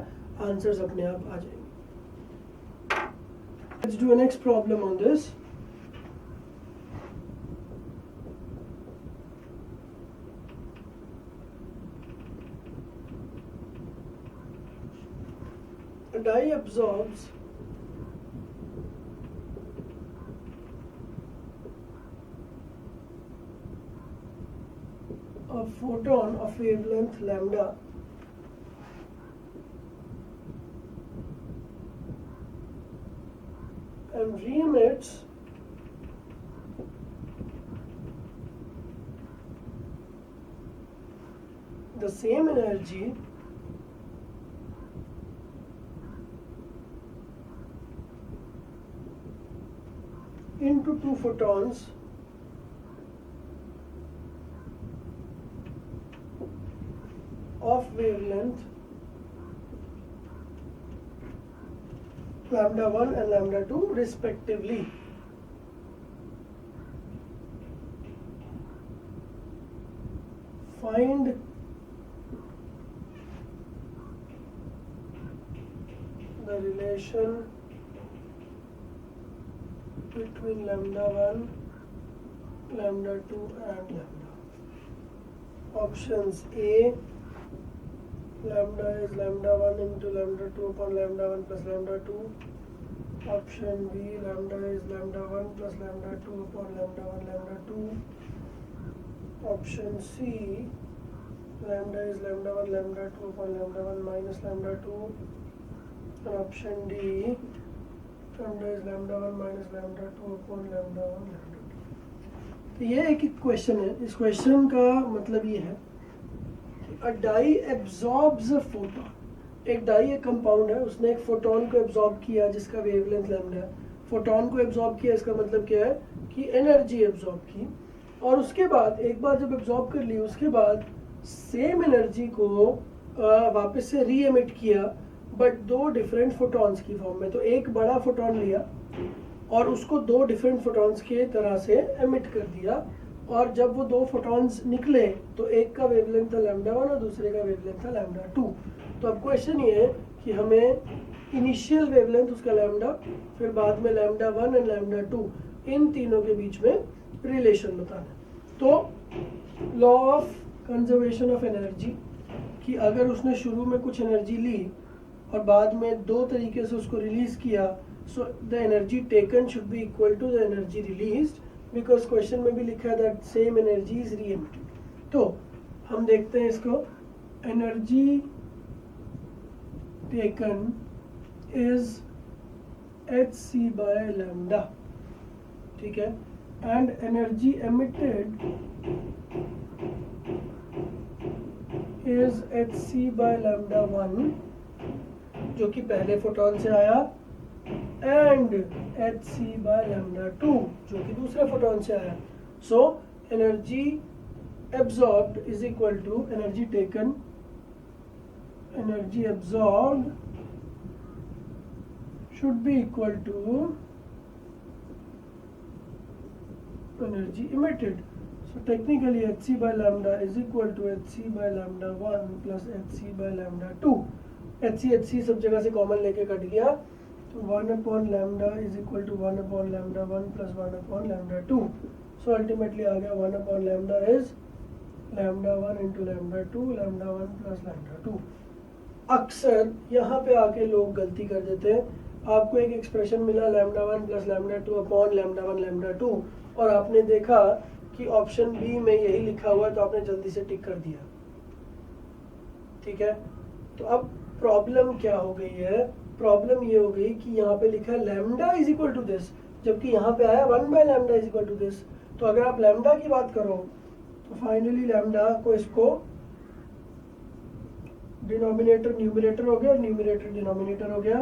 आंसर्स अपने आप आ जाएंगे। Let's do a next problem on this. A dye absorbs a photon of wavelength lambda and re-emits the the same energy into 2 photons of wavelength lambda 1 and lambda 2 respectively. Find the relation between lambda 1, lambda 2 and lambda. Options A, lambda is lambda 1 into lambda 2 upon lambda 1 plus lambda 2. Option B, lambda is lambda 1 plus lambda 2 upon lambda 1 lambda 2. Option C, lambda is lambda 1 lambda 2 upon lambda 1 minus lambda 2. And option D, lambda is lambda 1 minus lambda 2 upon lambda 1 lambda 2. तो ये एक question है. इस question का मतलब ये है कि अ डाई एब्जॉर्ब्स अ फोटोन. एक डाई एक कंपाउंड है, उसने एक फोटोन को एब्जॉर्ब किया जिसका वेवलेंथ लैम्डा है. फोटोन को एब्जॉर्ब किया, इसका मतलब क्या है कि एनर्जी एब्जॉर्ब की, और उसके बाद एक बार जब एब्जॉर्ब कर ली उसके बाद सेम एनर्जी को वापस से री एमिट किया, बट 2 डिफरेंट फोटॉन्स की फॉर्म में. तो एक बड़ा फोटोन लिया और उसको 2 डिफरेंट फोटॉन्स के तरह से एमिट कर दिया, और जब वो 2 फोटॉन्स निकले तो एक का वेवलेंथ था लैम्डा 1 और दूसरे का वेवलेंथ था लैम्डा 2. तो अब क्वेश्चन ये है कि हमें इनिशियल वेवलेंथ उसका लैम्डा, फिर बाद में लैम्डा 1 एंड लैम्डा 2, इन तीनों के बीच में रिलेशन बताना. तो law of conservation of energy कि अगर उसने शुरू में कुछ एनर्जी ली और बाद में 2 तरीके से उसको रिलीज किया, so the energy taken should be equal to the energy released, because question में भी लिखा है that same energy is re emitted. तो हम देखते हैं इसको. Energy taken is hc by lambda, ठीक है, and energy emitted is hc by lambda 1 जो कि पहले फोटोन से आया, एंड hc by lambda 2 जो कि दूसरे फोटोन से आया. So energy absorbed is equal to energy taken, energy absorbed should be equal to energy emitted. So technically hc by lambda is equal to hc by lambda 1 plus hc by lambda 2. hc सब जगह से common लेके cut गया, तो 1 upon lambda is equal to 1 upon lambda 1 plus 1 upon lambda 2. So ultimately आ गया 1 upon lambda is lambda 1 into lambda 2, lambda 1 plus lambda 2. अक्सर यहाँ पे आके लोग गलती कर देते हैं. आपको एक एक्सप्रेशन मिला lambda 1 plus lambda 2 upon lambda 1 lambda 2, और आपने देखा कि ऑप्शन बी में यही लिखा हुआ है, तो आपने जल्दी से टिक कर दिया. ठीक है, तो अब प्रॉब्लम क्या हो गई है? प्रॉब्लम ये हो गई कि यहाँ पे लिखा है lambda is equal to this, जबकि यहाँ पे आया 1 by lambda is equal to this. तो अगर आप लैम्डा की बात करो तो फाइनली लैम्डा को इसको डिनोमिनेटर न्यूमरेटर हो गया और न्यूमरेटर डिनोमिनेटर हो गया.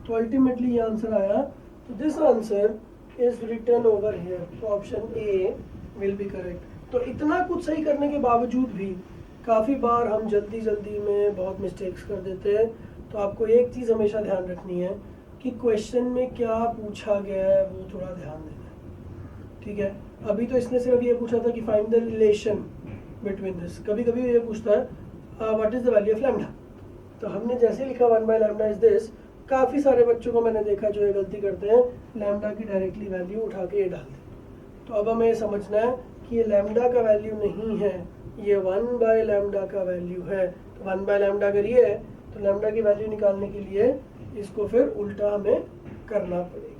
तो अल्टीमेटली ये आंसर आया. तो this answer is written over here, तो option A will be correct. तो इतना कुछ सही करने के बावजूद भी काफ़ी बार हम जल्दी में बहुत मिस्टेक्स कर देते हैं. तो आपको एक चीज़ हमेशा ध्यान रखनी है कि क्वेश्चन में क्या पूछा गया है वो थोड़ा ध्यान देना है. ठीक है, अभी तो इसने सिर्फ ये पूछा था कि find the relation between this. कभी कभी ये पूछता है what is the value of lambda. तो हमने जैसे लिखा 1 बाय लैम्डा इज दिस, काफ़ी सारे बच्चों को मैंने देखा जो ये गलती करते हैं, लैम्डा की डायरेक्टली वैल्यू उठा के ये डाल दें. तो अब हमें ये समझना है कि ये लैम्डा का वैल्यू नहीं है, ये 1 बाय लैम्डा का वैल्यू है. तो 1 बाय लैम्डा अगर ये है तो लैम्डा की वैल्यू निकालने के लिए इसको फिर उल्टा हमें करना पड़ेगा.